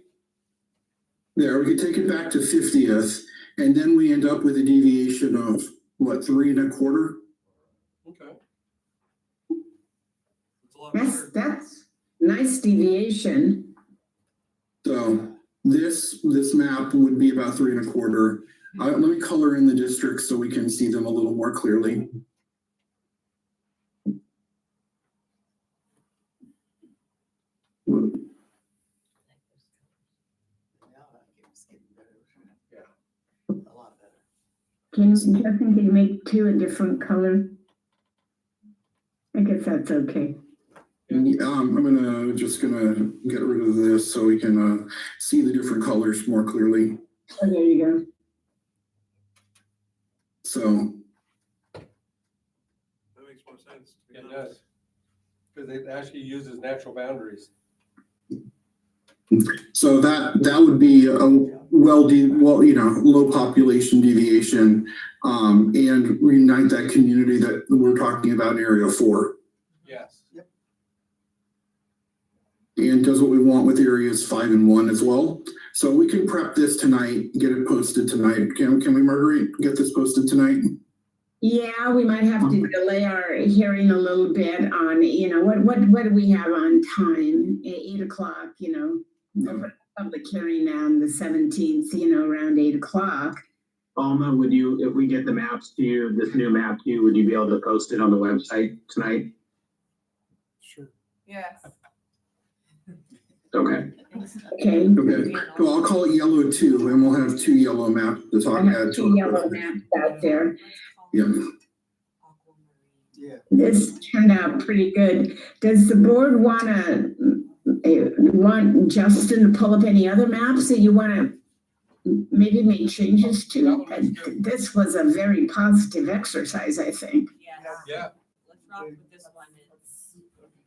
There, we could take it back to 50th, and then we end up with a deviation of what, 3 1/4? Okay. That's nice deviation. So this map would be about 3 1/4. Let me color in the districts so we can see them a little more clearly. Can you make 2 a different color? I guess that's okay. I'm just gonna get rid of this so we can see the different colors more clearly. Oh, there you go. So. That makes more sense. It does. Because it actually uses natural boundaries. So that would be a low population deviation, and reunite that community that we're talking about in area 4. Yes. Yep. And does what we want with areas 5 and 1 as well. So we can prep this tonight, get it posted tonight. Can we, Marguerite, get this posted tonight? Yeah, we might have to delay our hearing a little bit on, what do we have on time? 8 o'clock, public hearing on the 17th, around 8 o'clock. Alma, would you, if we get the maps to you, this new map to you, would you be able to post it on the website tonight? Sure. Yes. Okay. Okay. Okay. Well, I'll call it yellow 2, and we'll have 2 yellow maps to talk about. 2 yellow maps out there. Yeah. Yeah. This turned out pretty good. Does the board want Justin to pull up any other maps that you want to maybe make changes to? This was a very positive exercise, I think. Yeah. Yeah. Let's rock with this one and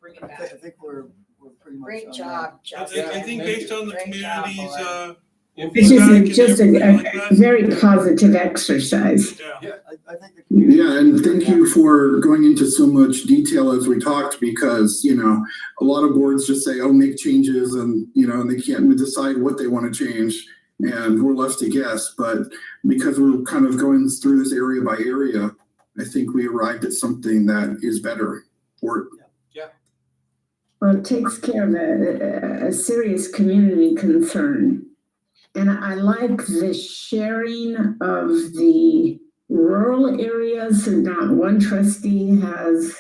bring it I back. think we're we're pretty much. Great on job, I Justin. think based on the Great job, community's, boy. It's feedback and just everything like a that. very positive exercise. Yeah. that. I think the community. Yeah, and thank you for going into so much detail as we talked, because, a lot of boards just say, oh, make changes, and, and they can't decide what they want to change, and we're left to guess. But because we're kind of going through this area by area, I think we arrived at something that is better for Well, it takes care of a serious community concern. And I like the sharing of the rural areas, and not one trustee has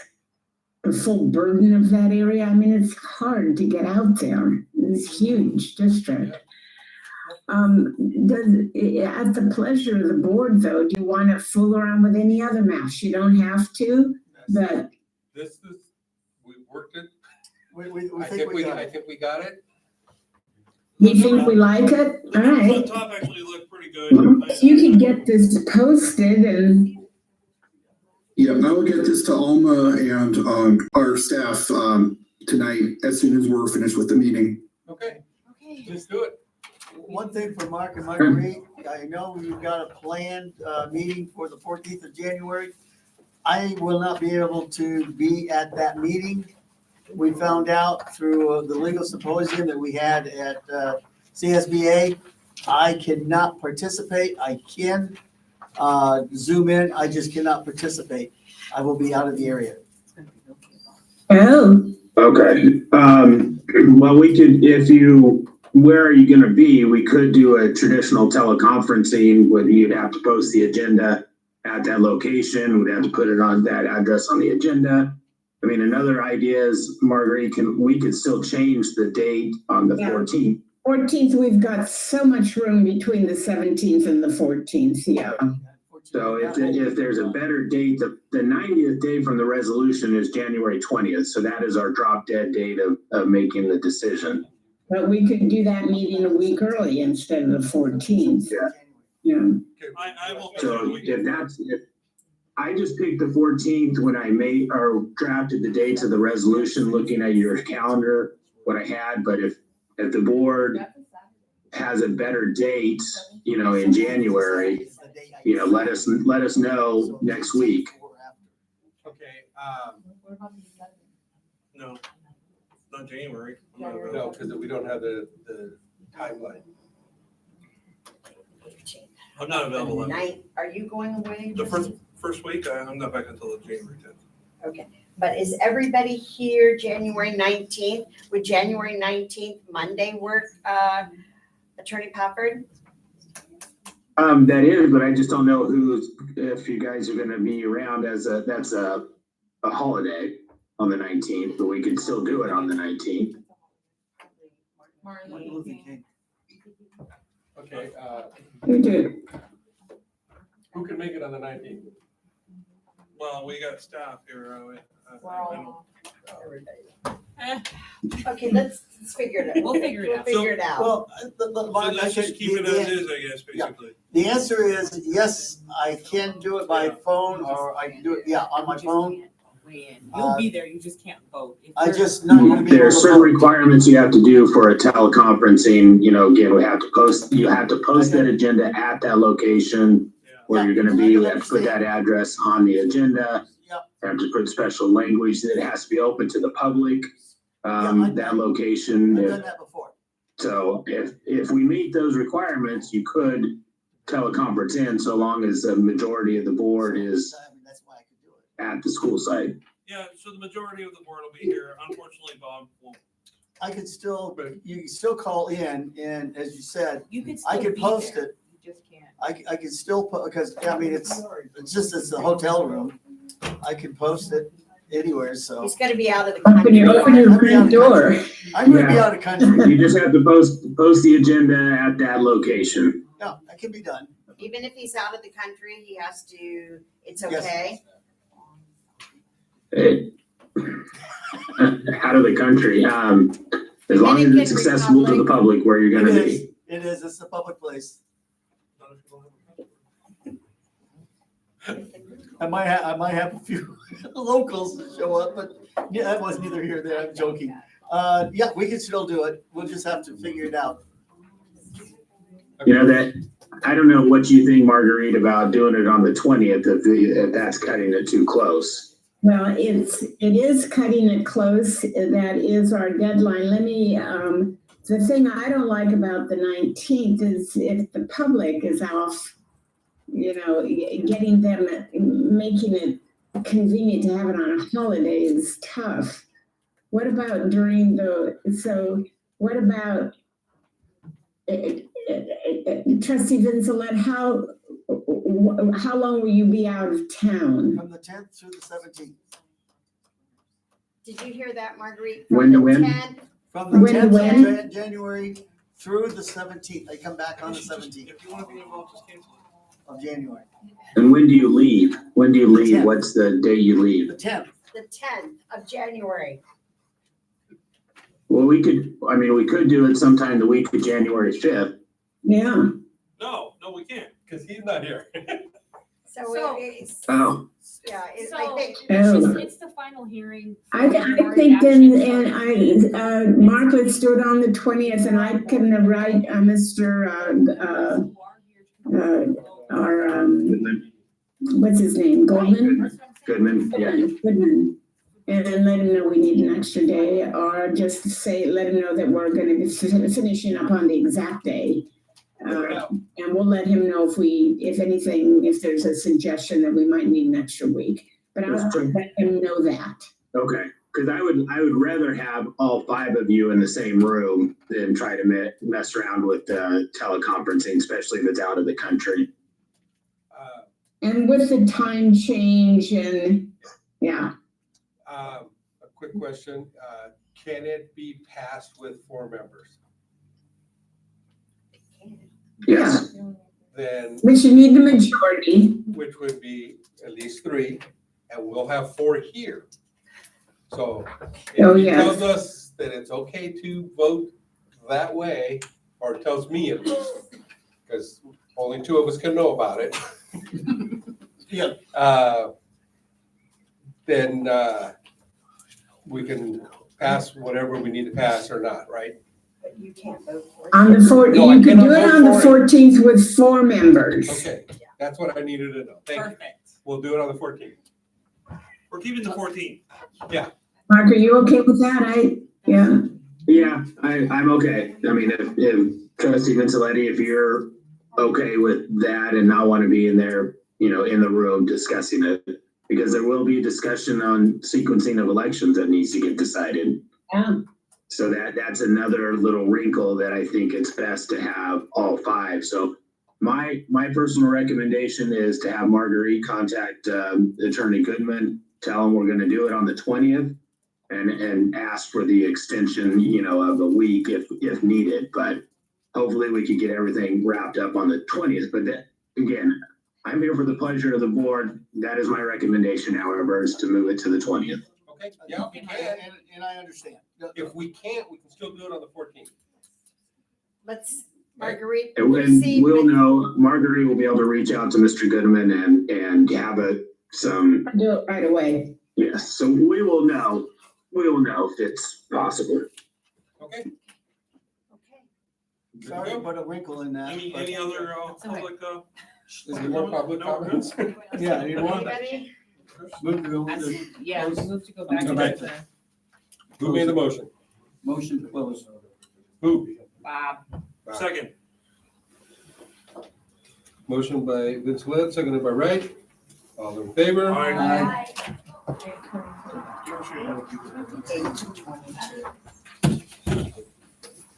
the full burden of that area. I mean, it's hard to get out there. It's a huge district. At the pleasure of the board, though, do you want to fool around with any other maps? You don't have to, but This is, we worked it. We I think we got it. you think we like it? The All numbers on right. top actually look pretty good. Well, if you could get this posted and Yeah, I will get this to Alma and our staff tonight as soon as we're finished with the meeting. Okay, Okay. let's do it. One thing for Mark and Marguerite, I know you've got a planned meeting for the 14th of January. I will not be able to be at that meeting. We found out through the legal symposium that we had at CSBA. I cannot participate. I can Zoom in. I just cannot participate. I will be out of the area. oh, Okay, well, we could, where are you gonna be? We could do a traditional teleconferencing, where you'd have to post the agenda at that location, we'd have to put it on that address on the agenda. I mean, another idea is, Marguerite, we could still change the date on the Yeah. 14th. 14th, we've got so much room between the 17th and the 14th, yeah. So if there's a better date, the 90th day from the resolution is January 20th. So that is our drop dead date of making the decision. But we could do that meeting a week early instead of the 14th. Yeah. Yeah. I will. So if I just picked the 14th when I made or drafted the dates of the resolution, looking at your calendar, what I had. But if the board has a better date, in January, let us know next week. Okay, No, not January. no, because we don't have the timeline. I'm not available. Night, are you going away? The first week, I'm not back until January 10th. Okay, but is everybody here January 19th? Would January 19th, Monday work, Attorney Pafford? That is, but I just don't know if you guys are gonna be around that's a holiday on the 19th, but we could still do it on the 19th. Martin Luther King. Okay, We do. who can make it on the 19th? Well, we got staff here. Okay, let's figure it out. We'll figure it out. Figure it out. Well, So Mark, let's just keep it as is, I guess, basically. the answer is yes, I can do it by phone, or I can do it, on my phone. You'll be there, you just can't vote. If I you're- just not gonna be There are able to certain vote. requirements you have to do for a teleconferencing, again, you have to post that agenda at that location where you're gonna be, we have to put that address on the agenda. Yep. Have to put special language that it has to be open to the public, that location. I've done that before. So if we meet those requirements, you could teleconference in, so long as the majority of the board is I mean, that's why I could do it. at the school site. Yeah, so the majority of the board will be here. Unfortunately, Bob won't. I could still, you can still call in, and as you said, You could I still could be post there. it. You just can't. I could still put, because, it's a hotel room. I could post it anywhere, so. He's gonna be out of the Open country. your front door. I'm gonna be out of country. You just have to post the agenda at that location. No, that can be done. Even if he's out of the country, he has to, it's Yes. okay? Out of the country, as long as Dominican it's accessible to the public where you're gonna be. It is, it's a public place. Not if you don't have a- I might have a few locals show up, but that was neither here nor there, I'm joking. Yeah, we can still do it. We'll just have to figure it out. You know, that, I don't know what you think, Marguerite, about doing it on the 20th, if that's cutting it too close. Well, it is cutting it close. That is our deadline. Let me, the thing I don't like about the 19th is if the public is off, you know, getting them, making it convenient to have it on a holiday is tough. What about what about, Trustee Vincelet, how long will you be out of town? From the 10th through the 17th. Did you hear that, Marguerite? When to From the when? 10th From the When to 10th when? of January through the 17th. I come back on the 17th If you want to be involved, just cancel it. of January. And when do you leave? When do you leave? 10th. What's the day you leave? The 10th. The 10th of January. Well, we could do it sometime the week of January 5th. Yeah. No, we can't, because he's not here. So So- it's, Oh, yeah, I So think, it's the final hearing. I think then, and Mark, let's do it on the 20th, and I can write Mr. What's his name, Goldman? Goodman, yeah. Goodman. And then let him know we need an extra day, or just say, let him know that we're gonna be finishing up on the exact day. And we'll let him know if there's a suggestion that we might need an extra week, but I'll let him know that. Okay, because I would rather have all 5 of you in the same room than try to mess around with teleconferencing, especially if it's out of the country. And with the time change and, yeah. A quick question, can it be passed with 4 members? Yes. Then, But you need the majority. which would be at least 3, and we'll have 4 here. So Oh, if he yes. tells us that it's okay to vote that way, or tells me at least, because only 2 of us can know about it. Yeah. Then we can pass whatever we need to pass or not, right? but you can't vote for it. On the No, I you can cannot do it vote on the for it. 14th with 4 members. Okay, that's what I needed to know. Thank you. Perfect. We'll do it on the 14th. We're keeping the 14th. Mark, are you okay with that? Yeah. Yeah, I'm okay. I mean, if Trustee Vincetti, if you're okay with that and not want to be in there, in the room discussing it, because there will be a discussion on sequencing of elections that needs to get decided. Yeah. So that's another little wrinkle that I think it's best to have all 5. So my personal recommendation is to have Marguerite contact Attorney Goodman, tell him we're going to do it on the 20th, and ask for the extension, of a week if needed. But hopefully we could get everything wrapped up on the 20th. But again, I'm here for the pleasure of the board. That is my recommendation, however, is to move it to the 20th. Okay, yeah, we can. And I understand. If we can't, we can still do it on the 14th. Let's, Marguerite, And proceed we'll with- know, Marguerite will be able to reach out to Mr. Goodman and have some, Do it right away. yes, so we will know if it's possible. Okay? Okay. Good to Sorry go. to put a wrinkle in that. but- Any other That's okay. public? Is there more public No, we're comments? Yeah, you want Anybody? move to go I- into Yeah, we move to go back Go to back the Who made the motion? motion to close. Who? Bob. Second. Motion by Vince Led, seconded by Wright. All in favor? All right.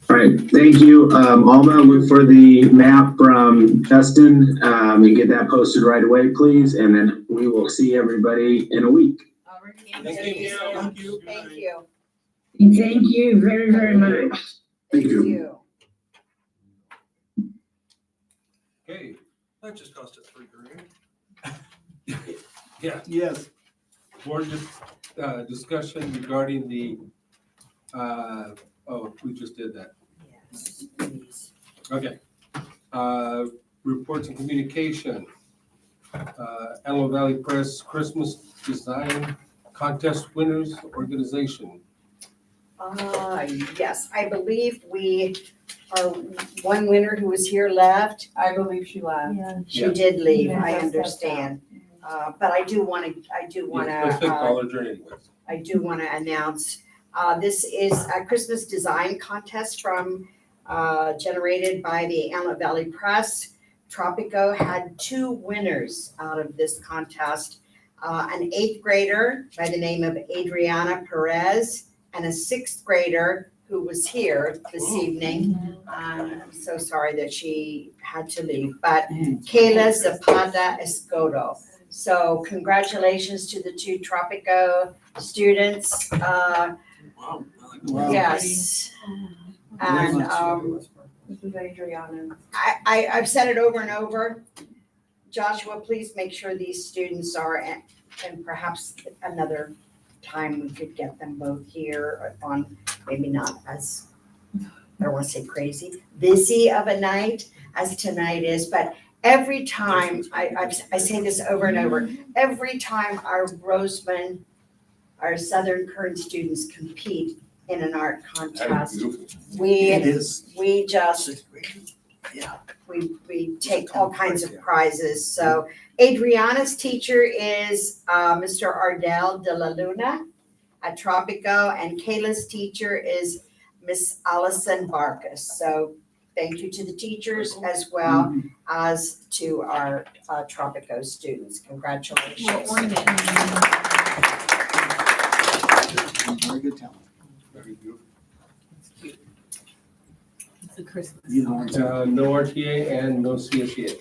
All right, thank you. Alma, look for the map from Justin, and get that posted right away, please. And then we will see everybody in a week. Thank you. Thank you. Thank you. Thank you very, very much. Thank you. Okay, That just cost us $3,000. yeah, Yes. board discussion regarding the, we just did that. Okay. Reports and communication. Antelope Valley Press Christmas Design Contest Winners Organization. Yes, I believe we are one winner who was here left. I believe she left. She did leave, Yeah. I understand. But I do wanna, Let's take caller journey anyways. I do want to announce, this is a Christmas design contest from, generated by the Antelope Valley Press. Tropico had 2 winners out of this contest. An 8th grader by the name of Adriana Perez and a 6th grader who was here this evening. I'm so sorry that she had to leave, but Kayla Zapata Escoto. So congratulations to the 2 Tropico students. Wow. Yes. And This is Adriana. I've said it over and over. Joshua, please make sure these students are, and perhaps another time we could get them both here on, maybe not as, I don't want to say crazy, busy of a night as tonight is, but every time, I say this over and over, every time our Roseman, our Southern Kern students compete in an art contest, we just, we take all kinds of prizes. So Adriana's teacher is Mr. Ardell de la Luna at Tropico, and Kayla's teacher is Miss Allison Barkus. So thank you to the teachers as well as to our Tropico students. Congratulations. Very good talent. Very beautiful. It's a Christmas. No RTA and no CSEA.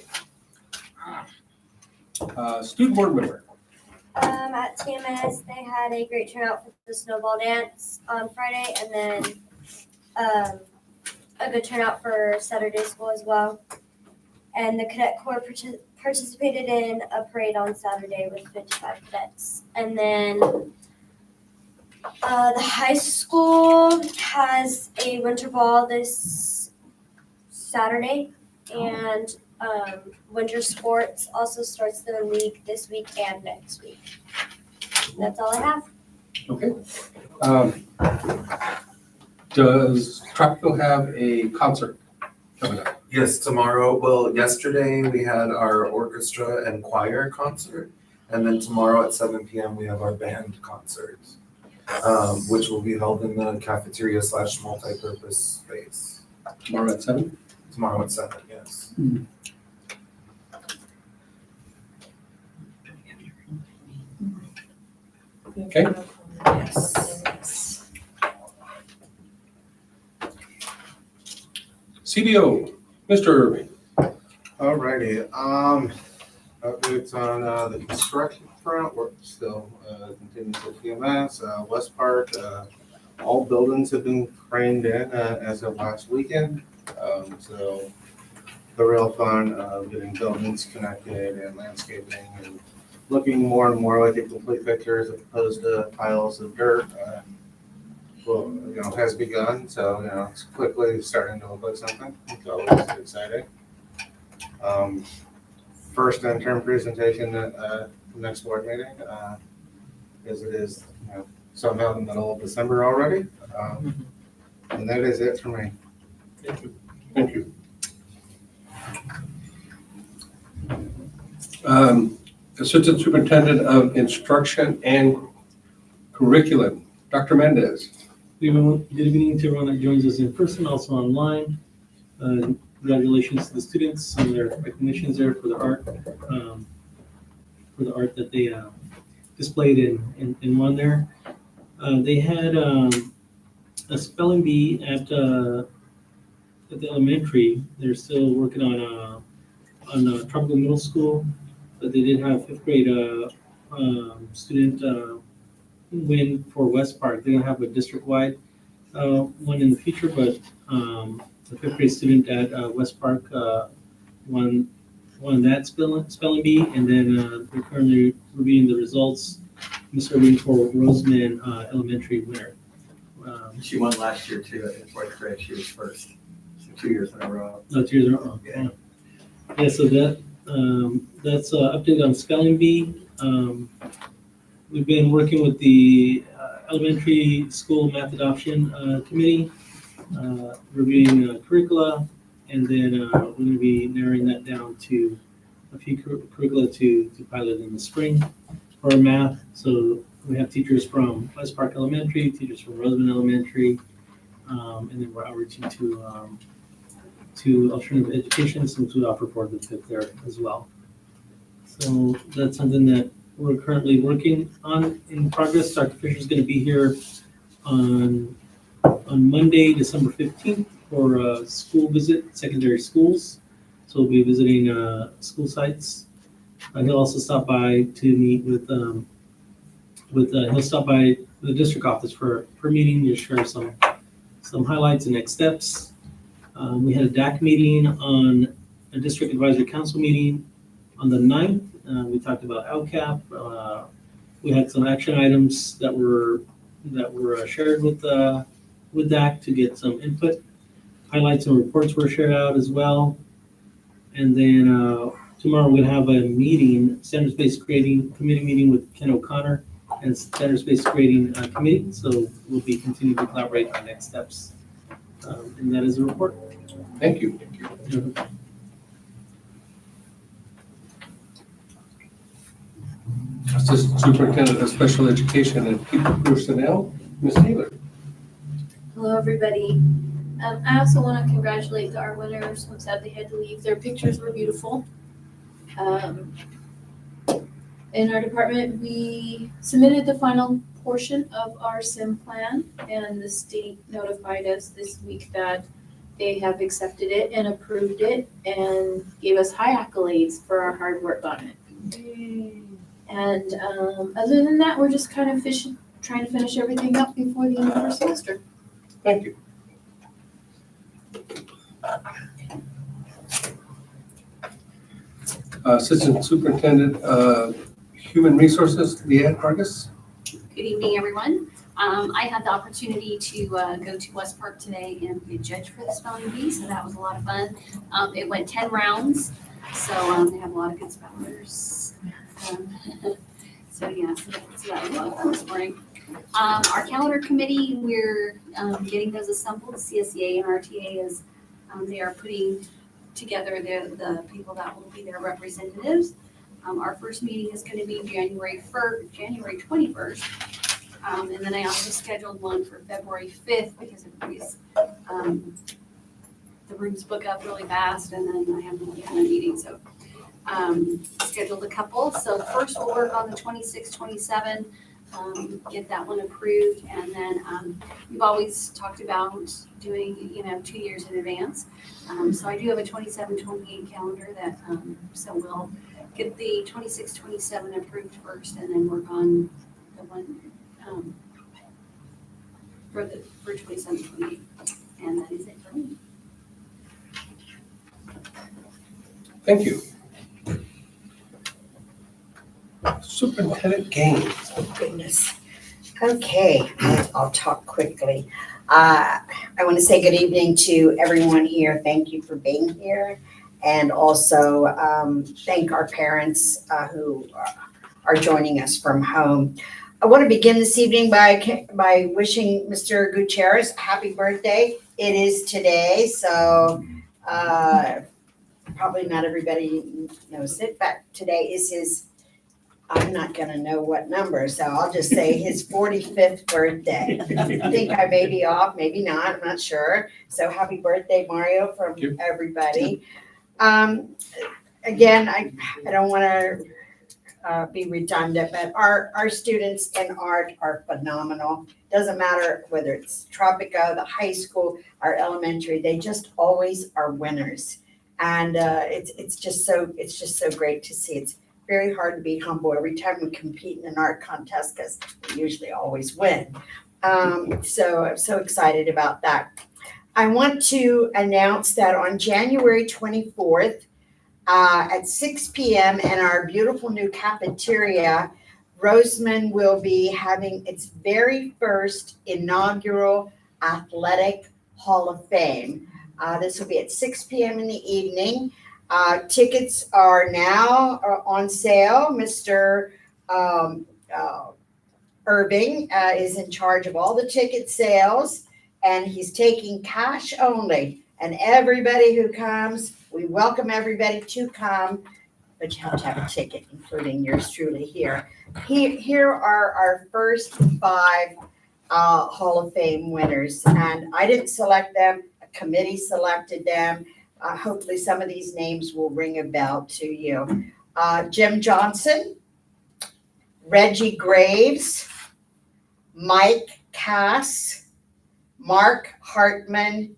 Student board member. At TMS, they had a great turnout for the snowball dance on Friday, and then a good turnout for Saturday school as well. And the cadet corps participated in a parade on Saturday with 55 cadets. And then the high school has a winter ball this Saturday, and winter sports also starts their league this week and next week. That's all I have. Okay. Does Tropico have a concert coming up? Yes, tomorrow, well, yesterday we had our orchestra and choir concert, and then tomorrow at 7 p.m. we have our band concert, which will be held in the cafeteria / multi-purpose space. Tomorrow at 7? Tomorrow at 7, yes. Okay. Yes. CBO, Mr. Irving. Alrighty, updates on the construction front, work still continues at TMS, West Park, all buildings have been craned in as of last weekend. So the real fun of getting buildings connected and landscaping and looking more and more like a complete picture as opposed to piles of dirt. Has begun, so it's quickly starting to look like something. It's always exciting. First interim presentation at the next board meeting, as it is somehow in the middle of December already. And that is it for me. Thank you. Assistant Superintendent of Instruction and Curriculum, Dr. Mendez. Good evening to everyone that joins us in person, also online. Congratulations to the students on their recognitions there for the art, that they displayed and won there. They had a spelling bee at the elementary. They're still working on Tropical Middle School, but they did have 5th grade student win for West Park. They don't have a district-wide one in the future, but the 5th grade student at West Park won that spelling bee, and then they're currently reviewing the results. Ms. Irving for Roseman Elementary winner. She won last year too in 4th grade. She was first. So 2 years in a row. Oh, 2 years in a row. Yeah. Yeah. So that's update on spelling bee. We've been working with the elementary school math adoption committee, reviewing curricula, and then we're going to be narrowing that down to a few curricula to pilot in the spring for math. So we have teachers from West Park Elementary, teachers from Roseman Elementary, and then we're outreaching to alternative education since we offer fourth and fifth there as well. So that's something that we're currently working on in progress. Dr. Fisher is going to be here on Monday, December 15th for a school visit, secondary schools. So we'll be visiting school sites. He'll also stop by to meet he'll stop by the district office for a meeting to share some highlights and next steps. We had a DAC meeting on a district advisory council meeting on the 9th. We talked about LCAP. We had some action items that were shared with DAC to get some input. Highlights and reports were shared out as well. And then tomorrow we're going to have a meeting, standards-based grading committee meeting with Ken O'Connor and standards-based grading committee. So we'll be continuing to collaborate on next steps. And that is a report. Thank you. Assistant Superintendent of Special Education and People Personnel, Ms. Taylor. Hello, everybody. I also want to congratulate our winners. I'm sad they had to leave. Their pictures were beautiful. In our department, we submitted the final portion of our SIM plan, and the state notified us this week that they have accepted it and approved it and gave us high accolades for our hard work on it. And other than that, we're just kind of trying to finish everything up before the end of our semester. Thank you. Assistant Superintendent of Human Resources, Leanne Vargas. Good evening, everyone. I had the opportunity to go to West Park today and be a judge for the spelling bee, so that was a lot of fun. It went 10 rounds, so they have a lot of good spellers. So yeah, so that was a lot of fun this morning. Our calendar committee, we're getting those assembled. CSEA and RTA is they are putting together the people that will be their representatives. Our first meeting is going to be January 21st. And then I also scheduled one for February 5th because everybody's, the rooms book up really fast and then I have a meeting. So scheduled a couple. So first we'll work on the 26, 27, get that one approved. And then we've always talked about doing, 2 years in advance. So I do have a 27, 28 calendar that, so we'll get the 26, 27 approved first and then work on the one for 27, 28. And that is it for me. Thank you. Superintendent Gaines. Oh, goodness. Okay, I'll talk quickly. I want to say good evening to everyone here. Thank you for being here. And also thank our parents who are joining us from home. I want to begin this evening by wishing Mr. Gutierrez a happy birthday. It is today, so probably not everybody knows it, but today is his, I'm not going to know what number, so I'll just say his 45th birthday. I think I may be off, maybe not, I'm not sure. So happy birthday, Mario, from everybody. Again, I don't want to be redundant, but our students in art are phenomenal. Doesn't matter whether it's Tropico, the high school, our elementary, they just always are winners. And it's just so great to see. It's very hard to be humble every time we compete in an art contest because we usually always win. So I'm so excited about that. I want to announce that on January 24th, at 6 p.m. in our beautiful new cafeteria, Roseman will be having its very first inaugural Athletic Hall of Fame. This will be at 6 p.m. in the evening. Tickets are now on sale. Mr. Irving is in charge of all the ticket sales, and he's taking cash only. And everybody who comes, we welcome everybody to come, but you have to have a ticket, including yours truly here. Here are our first 5 Hall of Fame winners, and I didn't select them. A committee selected them. Hopefully some of these names will ring a bell to you. Jim Johnson, Reggie Graves, Mike Cass, Mark Hartman,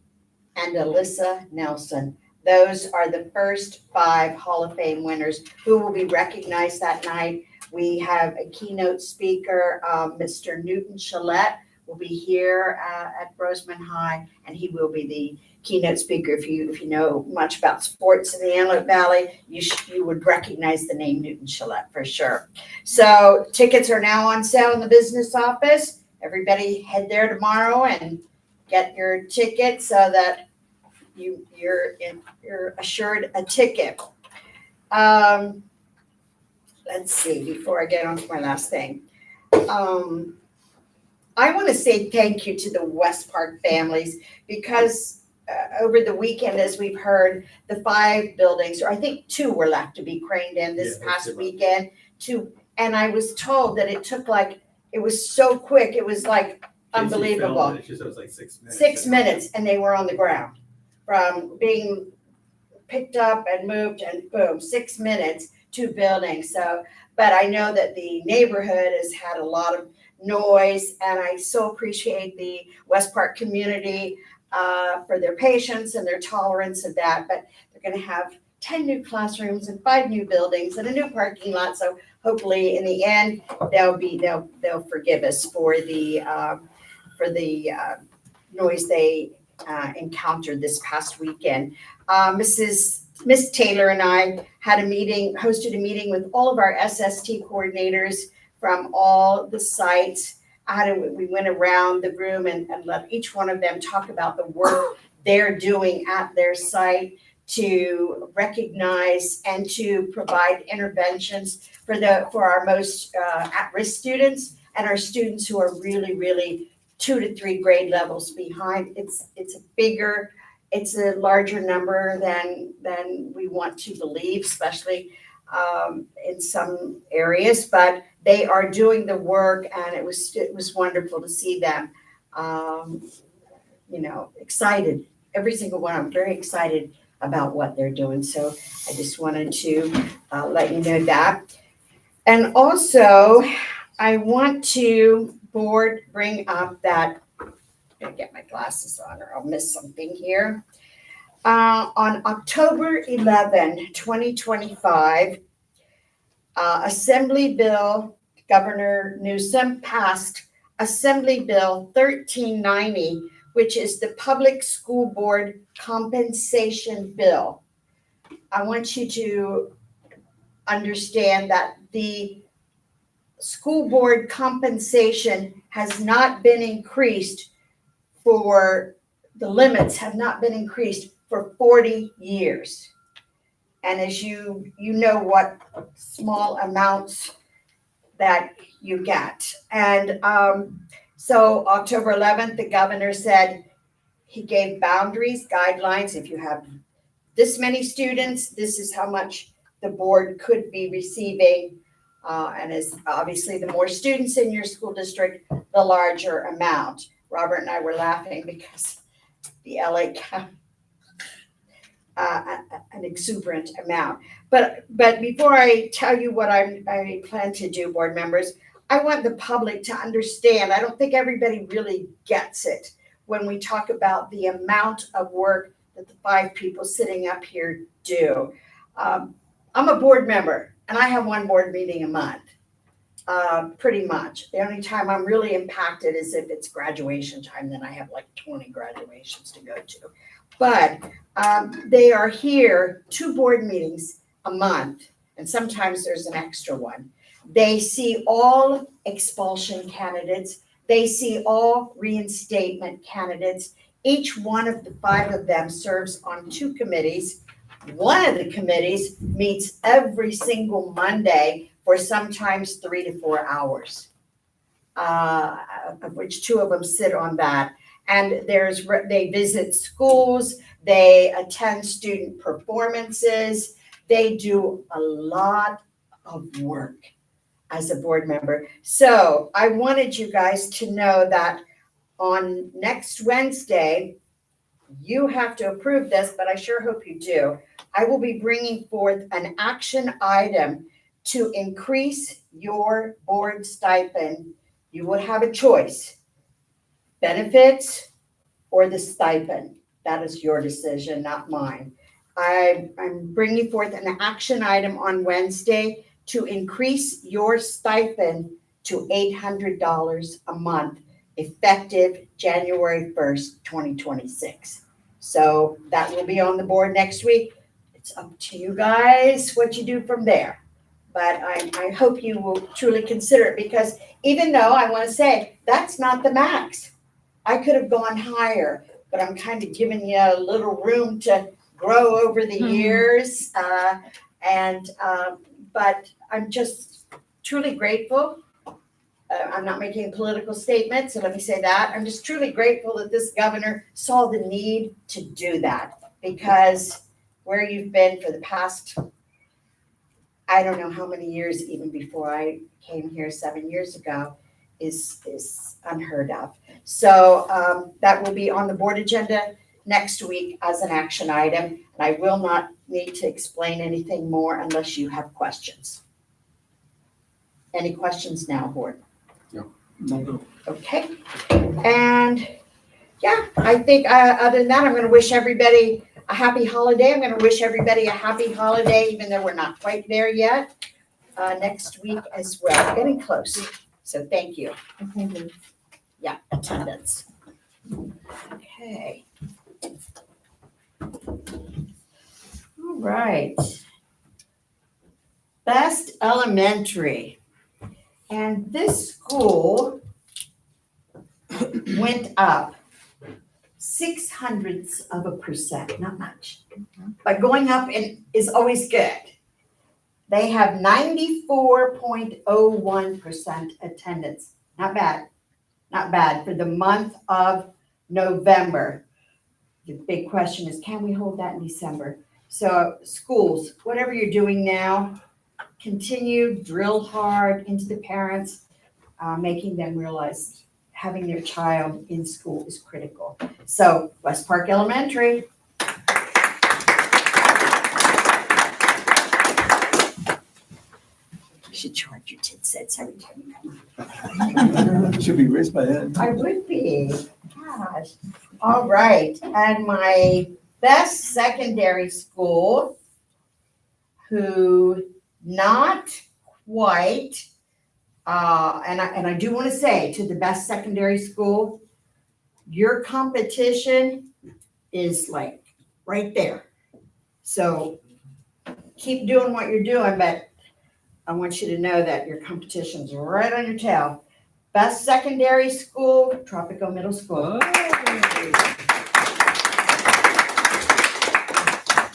and Alyssa Nelson. Those are the first 5 Hall of Fame winners who will be recognized that night. We have a keynote speaker, Mr. Newton Chalette will be here at Roseman High, and he will be the keynote speaker. If you know much about sports in the Antelope Valley, you would recognize the name Newton Chalette for sure. So tickets are now on sale in the business office. Everybody head there tomorrow and get your ticket so that you're assured a ticket. Let's see, before I get on to my last thing. I want to say thank you to the West Park families because over the weekend, as we've heard, the 5 buildings, or I think 2 were left to be craned in this past weekend. 2, and I was told that it took it was so quick, it was unbelievable. It was like 6 minutes. 6 minutes, and they were on the ground from being picked up and moved, and boom, 6 minutes, 2 buildings. So, but I know that the neighborhood has had a lot of noise, and I so appreciate the West Park community for their patience and their tolerance of that. But they're going to have 10 new classrooms and 5 new buildings and a new parking lot. So hopefully, in the end, they'll forgive us for the noise they encountered this past weekend. Miss Taylor and I hosted a meeting with all of our SST coordinators from all the sites. We went around the room and let each one of them talk about the work they're doing at their site to recognize and to provide interventions for our most at-risk students and our students who are really, really 2 to 3 grade levels behind. It's a larger number than we want to believe, especially in some areas, but they are doing the work, and it was wonderful to see them, excited. Every single one, I'm very excited about what they're doing. So I just wanted to let you know that. And also, I want to bring up that, I'm gonna get my glasses on or I'll miss something here. On October 11, 2025, Assembly Bill, Governor Newsom passed Assembly Bill 1390, which is the Public School Board Compensation Bill. I want you to understand that the school board compensation has not been increased the limits have not been increased for 40 years. And as you know what small amounts that you get. And so October 11th, the governor said he gave boundaries, guidelines. If you have this many students, this is how much the board could be receiving. And as obviously the more students in your school district, the larger amount. Robert and I were laughing because the LA County, an exuberant amount. But before I tell you what I plan to do, board members, I want the public to understand. I don't think everybody really gets it when we talk about the amount of work that the 5 people sitting up here do. I'm a board member, and I have 1 board meeting a month. Pretty much. The only time I'm really impacted is if it's graduation time, then I have 20 graduations to go to. But they are here 2 board meetings a month, and sometimes there's an extra one. They see all expulsion candidates. They see all reinstatement candidates. Each one of the 5 of them serves on 2 committees. One of the committees meets every single Monday for sometimes 3 to 4 hours. of which two of them sit on that. And they visit schools, they attend student performances, they do a lot of work as a board member. So I wanted you guys to know that on next Wednesday, you have to approve this, but I sure hope you do. I will be bringing forth an action item to increase your board stipend. You will have a choice, benefits or the stipend. That is your decision, not mine. I'm bringing forth an action item on Wednesday to increase your stipend to $800 a month, effective January 1st, 2026. So that will be on the board next week. It's up to you guys what you do from there. But I hope you will truly consider it, because even though I want to say that's not the max, I could have gone higher, but I'm kind of giving you a little room to grow over the years. But I'm just truly grateful. I'm not making a political statement, so let me say that. I'm just truly grateful that this governor saw the need to do that, because where you've been for the past, I don't know how many years, even before I came here 7 years ago, is unheard of. So that will be on the board agenda next week as an action item. And I will not need to explain anything more unless you have questions. Any questions now, board? No. Okay. And yeah, I think other than that, I'm going to wish everybody a happy holiday. I'm going to wish everybody a happy holiday, even though we're not quite there yet, next week as well. Getting close. So thank you. Yeah, attendance. Okay. All right. Best Elementary. And this school went up 0.06%, not much. But going up is always good. They have 94.01% attendance. Not bad. Not bad for the month of November. The big question is, can we hold that in December? So schools, whatever you're doing now, continue, drill hard into the parents, making them realize having their child in school is critical. So West Park Elementary. You should charge your cents every time you come. Should be rich by then. I would be. Gosh. All right. And my best secondary school, who not quite, and I do want to say to the best secondary school, your competition is like right there. So keep doing what you're doing, but I want you to know that your competition's right on your tail. Best secondary school, Tropico Middle School.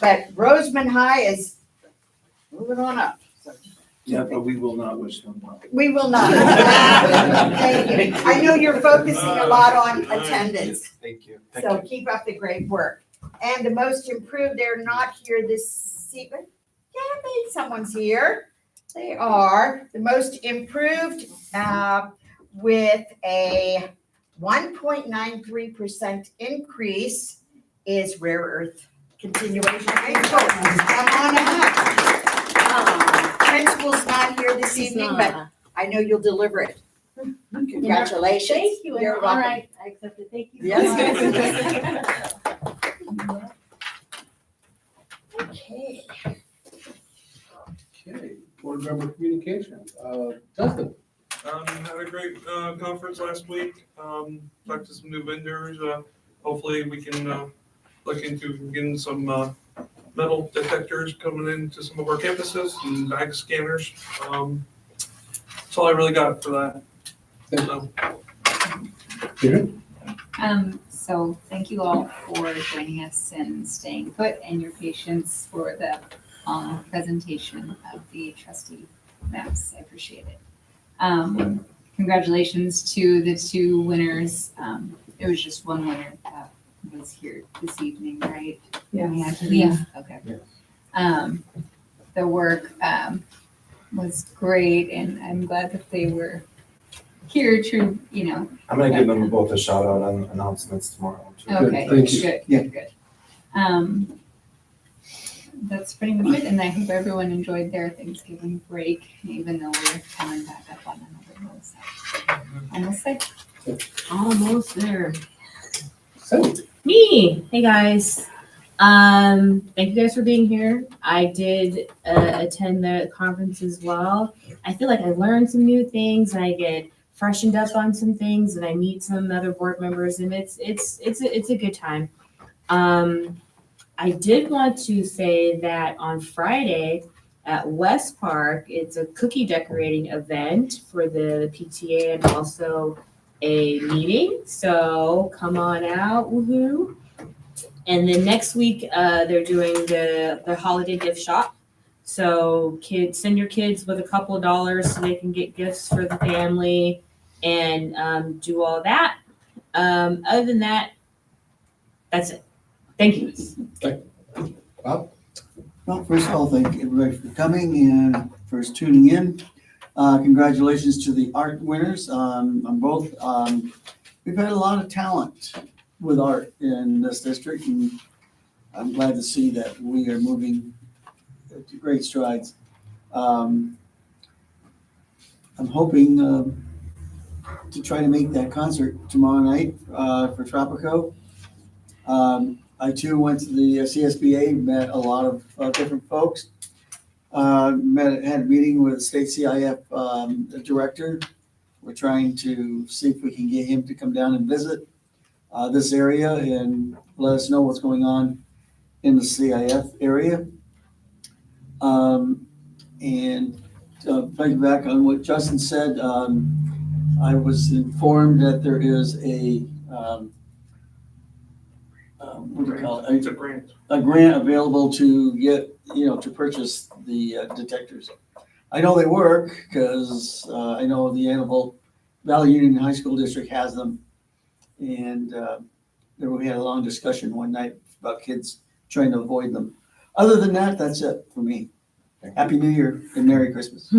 But Roseman High is moving on up. Yeah, but we will not wish them well. We will not. Thank you. I know you're focusing a lot on attendance. Thank you. So keep up the great work. And the most improved, they're not here this evening. Yeah, maybe someone's here. They are. The most improved with a 1.93% increase is Rare Earth Continuation High School. Come on up. Principal's not here this evening, but I know you'll deliver it. Congratulations. Thank you. You're All welcome. right, I accept it. Thank you. Yes. Yes. Okay. Okay, board member communications. Justin. Had a great conference last week. Talked to some new vendors. Hopefully we can look into getting some metal detectors coming into some of our campuses and bag scanners. That's all I really got for that. So. So thank you all for joining us and staying put, and your patience for the presentation of the trustee maps. I appreciate it. congratulations to the two winners. It was just one winner that was here this evening, right? Yeah. We had to leave. Okay. Yeah. The work was great, and I'm glad that they were here to, I'm gonna give them both a shout out on announcements tomorrow. too. Okay, thank you. good, Yeah. good. That's pretty much it, and I hope everyone enjoyed their Thanksgiving break, even though we're coming back up on another road. Almost there. Almost there. So, Me. Hey guys. Thank you guys for being here. I did attend the conference as well. I feel like I learned some new things. I get freshened up on some things, and I meet some other board members, and it's a good time. I did want to say that on Friday at West Park, it's a cookie decorating event for the PTA and also a meeting. So come on out, woohoo! And then next week, they're doing the holiday gift shop. So kids, send your kids with a couple of dollars so they can get gifts for the family and do all that. Other than that, that's it. Thank you. Bob? Well, first of all, thank everybody for coming and for tuning in. Congratulations to the art winners on both. We've had a lot of talent with art in this district, and I'm glad to see that we are moving to great strides. I'm hoping to try to make that concert tomorrow night for Tropico. I too went to the CSBA, met a lot of different folks. Had a meeting with state CIF director. We're trying to see if we can get him to come down and visit this area and let us know what's going on in the CIF area. And back on what Justin said, I was informed that there is a what do you call it? It's a grant. A grant available to get, to purchase the detectors. I know they work because I know the Annabelle Valley Union High School District has them. And we had a long discussion one night about kids trying to avoid them. Other than that, that's it for me. Happy New Year and Merry Christmas.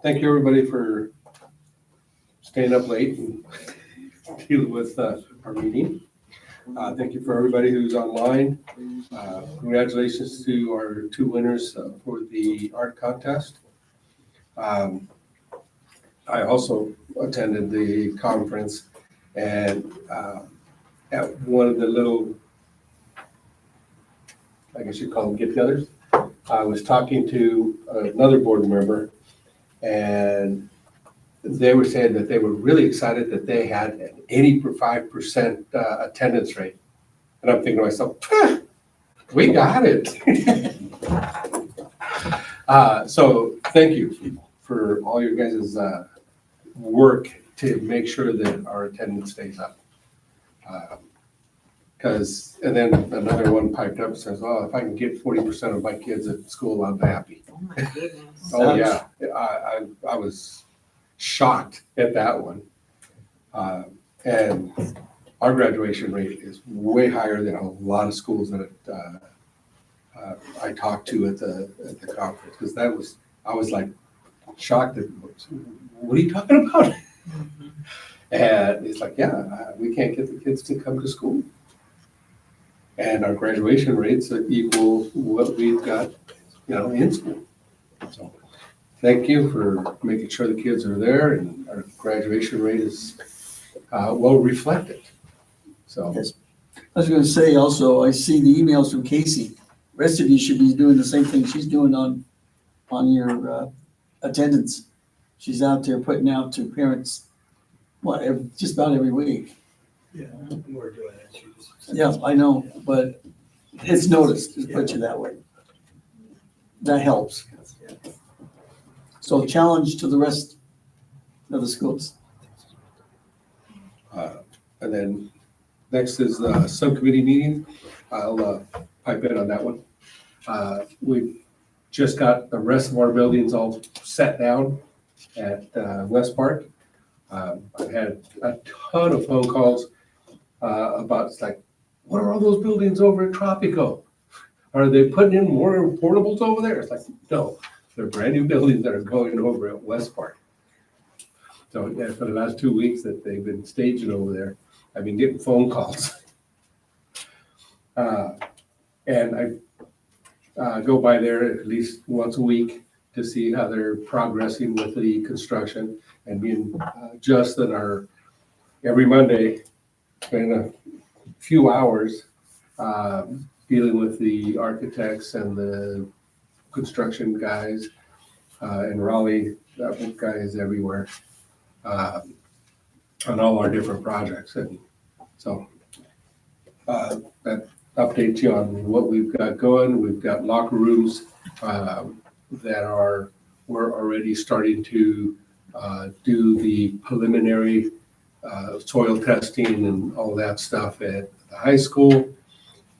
Thank you, everybody, for staying up late and dealing with our meeting. Thank you for everybody who's online. Congratulations to our two winners for the art contest. I also attended the conference, and at one of the little, I guess you'd call them get-togethers, I was talking to another board member, and they were saying that they were really excited that they had an 85% attendance rate. And I'm thinking to myself, we got it. So thank you for all your guys' work to make sure that our attendance stays up. And then another one piped up and says, oh, if I can get 40% of my kids at school, I'm happy. Oh my goodness. Oh, yeah. I was shocked at that one. And our graduation rate is way higher than a lot of schools that I talked to at the conference, because I was like shocked at, what are you talking about? And it's like, yeah, we can't get the kids to come to school. And our graduation rates equal what we've got, in school. So thank you for making sure the kids are there and our graduation rate is well reflected. So Yes. I was going to say also, I see the emails from Casey. Rest of you should be doing the same thing she's doing on your attendance. She's out there putting out to parents, just about every week. Yeah, we're doing it. Yeah, I know, but it's noticed, just put you that way. That helps. So challenge to the rest of the schools. and then next is the subcommittee meeting. I'll pipe in on that one. We've just got the rest of our buildings all set down at West Park. I've had a ton of phone calls about, it's like, what are all those buildings over at Tropico? Are they putting in more portables over there? It's like, no, they're brand new buildings that are going over at West Park. So yeah, for the last 2 weeks that they've been staging over there, I've been getting phone calls. And I go by there at least once a week to see how they're progressing with the construction. And me and Justin are every Monday spend a few hours dealing with the architects and the construction guys in Raleigh, guys everywhere on all our different projects. And so that updates you on what we've got going. We've got locker rooms that we're already starting to do the preliminary soil testing and all that stuff at the high school.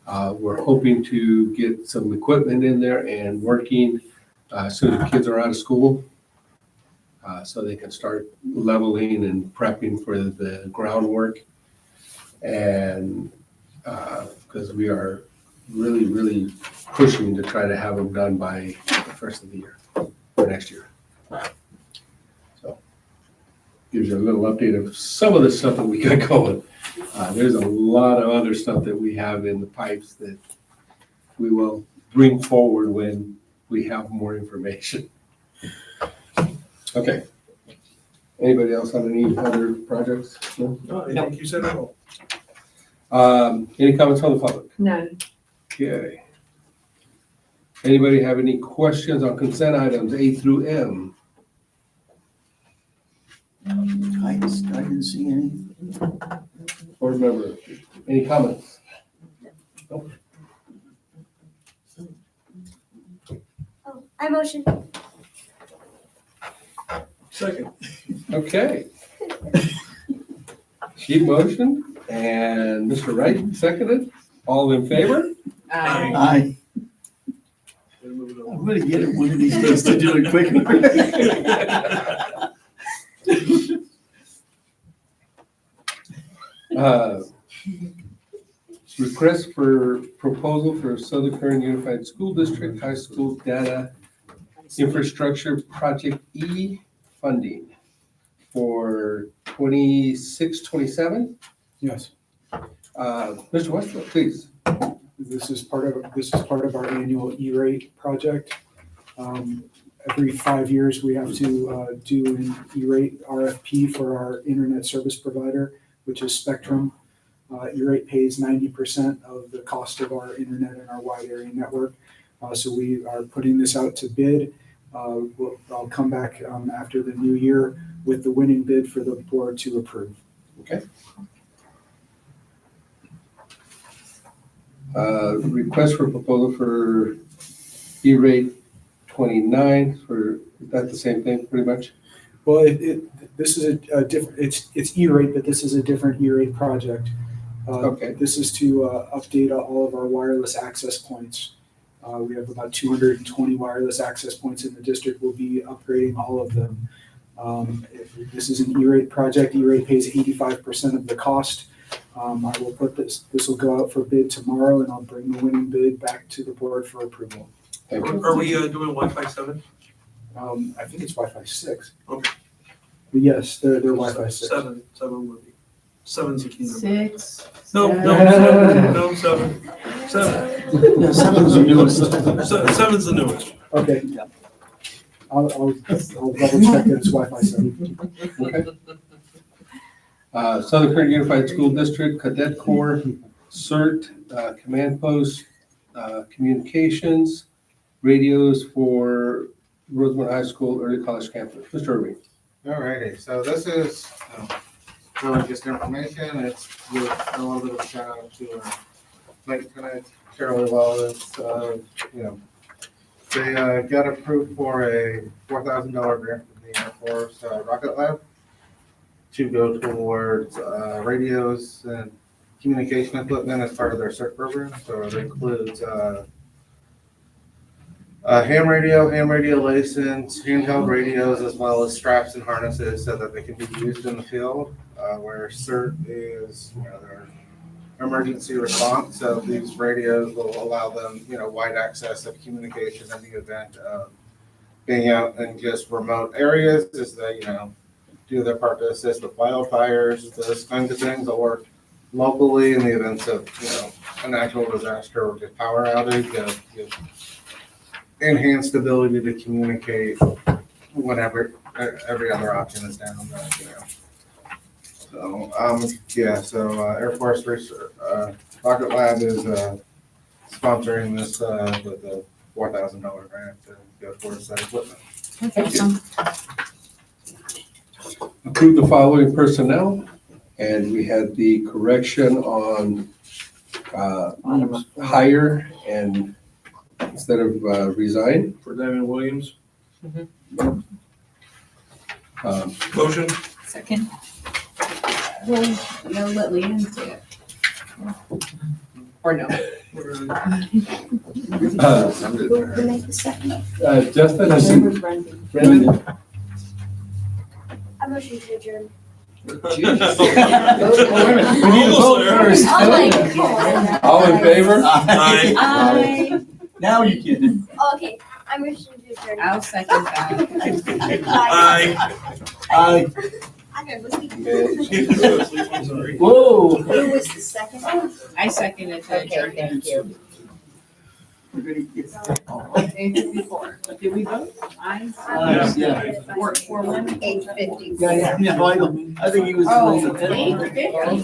We're hoping to get some equipment in there and working as soon as the kids are out of school, so they can start leveling and prepping for the groundwork. And because we are really, really pushing to try to have them done by the first of the year, for next year. So gives you a little update of some of the stuff that we got going. There's a lot of other stuff that we have in the pipes that we will bring forward when we have more information. Okay. Anybody else have any other projects? No? No, I think you said it all. Any comments from the public? None. Okay. Anybody have any questions on consent items A through M? I didn't see any. Board member, any comments? Nope. Oh, I motion. Second. Okay. She motioned and Mr. Wright seconded. All in favor? Aye. I'm gonna get it one of these days to do it quickly. Request for proposal for Southern Kern Unified School District High School Data Infrastructure Project E funding for 26-27. Yes, Mr. Westbrook, please. this is part of our annual E-rate project. Every 5 years, we have to do an E-rate RFP for our internet service provider, which is Spectrum. E-rate pays 90% of the cost of our internet and our wide area network. So we are putting this out to bid. I'll come back after the new year with the winning bid for the board to approve. Okay. Request for proposal for E-rate 29 for, is that the same thing pretty much? Well, this is a different, it's E-rate, but this is a different E-rate project. Okay. This is to update all of our wireless access points. We have about 220 wireless access points in the district. We'll be upgrading all of them. This is an E-rate project. E-rate pays 85% of the cost. I will put this will go out for bid tomorrow, and I'll bring the winning bid back to the board for approval. Thank you. Are we doing Wi-Fi 7? I think it's Wi-Fi 6. Okay. But yes, they're Wi-Fi 6. 7 would be. 7's a key number. 6. No, 7. Yeah, seven's the newest. 7's the newest. Okay. I'll double check that it's Wi-Fi 7. Okay. Southern Kern Unified School District Cadet Corps, CERT, Command Post, Communications, radios for Rosemont High School Early College Campus. Mr. Irving. Alrighty, so this is really just information. It's with a little bit of a shout out to Mike tonight, Carol well. It's they got approved for a $4,000 grant from the Air Force Rocket Lab to go towards radios and communication equipment as part of their CERT program. So it includes ham radio license, handheld radios, as well as straps and harnesses so that they can be used in the field, where CERT is, their emergency response. So these radios will allow them, wide access of communication in the event of being out in just remote areas as they, do their part to assist with wildfires, those kinds of things, or locally in the events of, a natural disaster or just power outage, give enhanced ability to communicate whenever every other option is down. So, Air Force Research, Rocket Lab is sponsoring this with a $4,000 grant to go towards that equipment. That's awesome. Approve the following personnel, and we had the correction on hire and instead of resign. For Diamond Williams. Motion? Second. Well, no, let Leanne say it. Or no. Who made the second? Justin, I It think. was Brendan. Brendan. I motion to adjourn. All in favor? Aye. Now you can. Okay, I motion to adjourn. I'll second that. Aye. Aye. I gotta listen. Whoa. Who was the second? I seconded the Okay, adjournment. thank you. We're gonna get. Before. Did we vote? Aye. Yeah. Four, one. 8:50. Yeah, I think he was. Oh, 8:50.